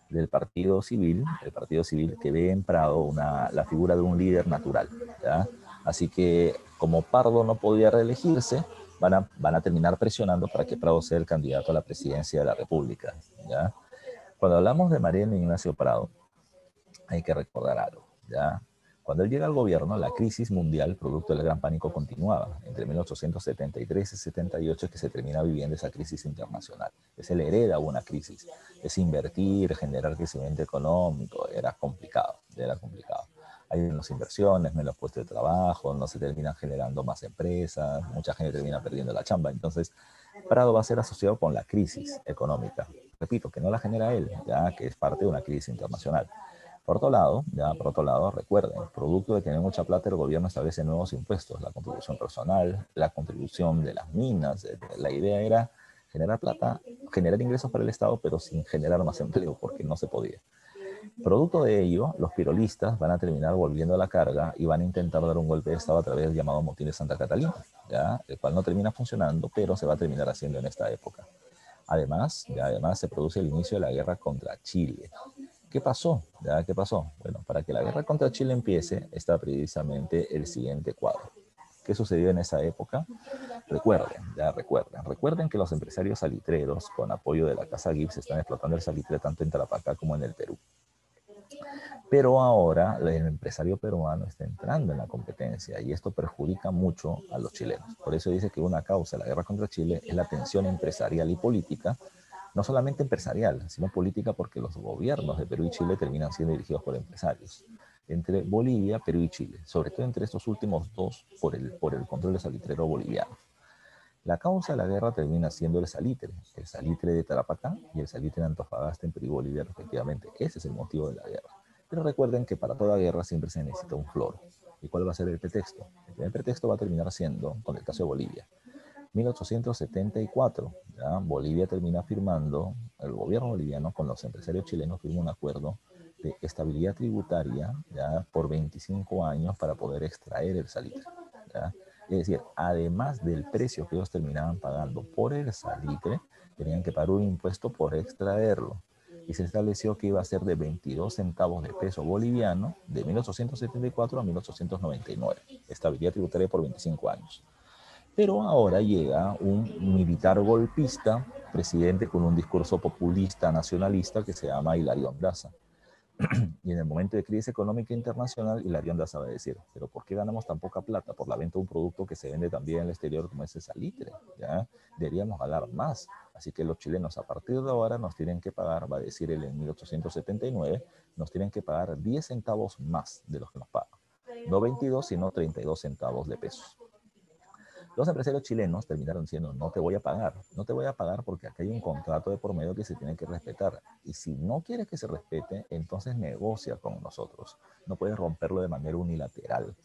del el Partido Civil que ve en Prado la figura de un líder natural, ¿ya? Así que como Pardo no podía reelegirse, van a terminar presionando para que Prado sea el candidato a la presidencia de la República, ¿ya? Cuando hablamos de Mariano Ignacio Prado, hay que recordar algo, ¿ya? Cuando él llega al gobierno, la crisis mundial, producto del gran pánico, continuaba. Entre 1873 y 78 es que se termina viviendo esa crisis internacional. Se le hereda una crisis. Es invertir, generar crecimiento económico, era complicado, era complicado. Hay menos inversiones, menos puestos de trabajo, no se terminan generando más empresas, mucha gente termina perdiendo la chamba. Entonces, Prado va a ser asociado con la crisis económica. Repito, que no la genera él, ya que es parte de una crisis internacional. Por otro lado, recuerden, producto de tener mucha plata, el gobierno establece nuevos impuestos, la contribución personal, la contribución de las minas. La idea era generar plata, generar ingresos para el Estado, pero sin generar más empleo, porque no se podía. Producto de ello, los pirolistas van a terminar volviendo a la carga y van a intentar dar un golpe de Estado a través del llamado motín de Santa Catalina, ¿ya? El cual no termina funcionando, pero se va a terminar haciendo en esta época. Además se produce el inicio de la guerra contra Chile. ¿Qué pasó? ¿Ya? ¿Qué pasó? Bueno, para que la guerra contra Chile empiece, está precisamente el siguiente cuadro. ¿Qué sucedió en esa época? Recuerden que los empresarios salitreros, con apoyo de la Casa Gibbs, están explotando el salitre tanto en Tarapacá como en el Perú. Pero ahora el empresario peruano está entrando en la competencia y esto perjudica mucho a los chilenos. Por eso dice que una causa de la guerra contra Chile es la tensión empresarial y política, no solamente empresarial, sino política, porque los gobiernos de Perú y Chile terminan siendo dirigidos por empresarios. Entre Bolivia, Perú y Chile, sobre todo entre estos últimos dos por el control del salitrero boliviano. La causa de la guerra termina siendo el salitre de Tarapacá y el salitre de Antofagasta en Perú y Bolivia respectivamente. Ese es el motivo de la guerra. Pero recuerden que para toda guerra siempre se necesita un floro. ¿Y cuál va a ser el pretexto? El primer pretexto va a terminar siendo, con el caso de Bolivia, 1874, ¿ya? Bolivia termina firmando, el gobierno boliviano con los empresarios chilenos firma un acuerdo de estabilidad tributaria, ¿ya? Por 25 años para poder extraer el salitre, ¿ya? Es decir, además del precio que ellos terminaban pagando por el salitre, tenían que pagar un impuesto por extraerlo. Y se estableció que iba a ser de 22 centavos de peso boliviano de 1874 a 1899. Estabilidad tributaria por 25 años. Pero ahora llega un militar golpista, presidente con un discurso populista, nacionalista, que se llama Hilario Andraza. Y en el momento de crisis económica internacional, Hilario Andraza va a decir, pero ¿por qué ganamos tan poca plata? Por la venta de un producto que se vende también en el exterior como es el salitre, ¿ya? Deberíamos ganar más. Así que los chilenos a partir de ahora nos tienen que pagar, va a decir él en 1879, nos tienen que pagar 10 centavos más de los que nos pagan. No 22, sino 32 centavos de pesos. Los empresarios chilenos terminaron diciendo, no te voy a pagar, no te voy a pagar porque aquí hay un contrato de por medio que se tiene que respetar. Y si no quieres que se respete, entonces negocia con nosotros. No puedes romperlo de manera unilateral.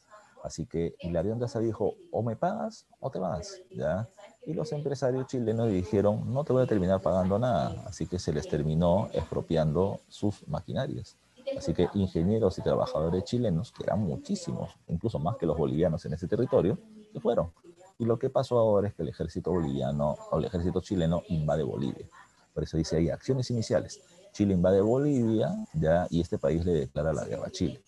Así que Hilario Andraza dijo, o me pagas o te vas, ¿ya? Y los empresarios chilenos dijeron, no te voy a terminar pagando nada. Así que se les terminó expropiando sus maquinarias. Así que ingenieros y trabajadores chilenos, que eran muchísimos, incluso más que los bolivianos en ese territorio, se fueron. Y lo que pasó ahora es que el ejército boliviano o el ejército chileno invade Bolivia. Por eso dice ahí acciones iniciales. Chile invade Bolivia, ¿ya? Y este país le declara la guerra a Chile.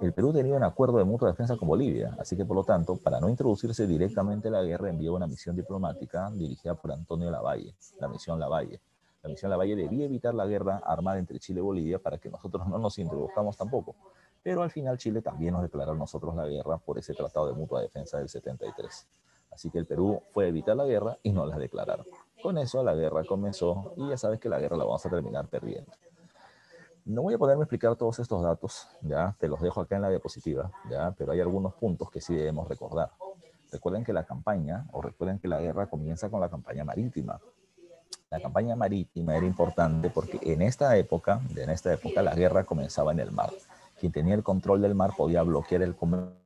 El Perú tenía un acuerdo de mutua defensa con Bolivia, así que por lo tanto, para no introducirse directamente en la guerra, envió una misión diplomática dirigida por Antonio Lavalle, la misión Lavalle. La misión Lavalle debía evitar la guerra armada entre Chile y Bolivia para que nosotros no nos introduzcamos tampoco. Pero al final Chile también nos declaró a nosotros la guerra por ese tratado de mutua defensa del 73. Así que el Perú fue a evitar la guerra y no la declararon. Con eso la guerra comenzó y ya sabes que la guerra la vamos a terminar perdiendo. No voy a poderme explicar todos estos datos, ya te los dejo acá en la diapositiva, ya, pero hay algunos puntos que sí debemos recordar. Recuerden que la campaña, o recuerden que la guerra comienza con la campaña marítima. La campaña marítima era importante porque en esta época la guerra comenzaba en el mar. Quien tenía el control del mar podía bloquear el comercio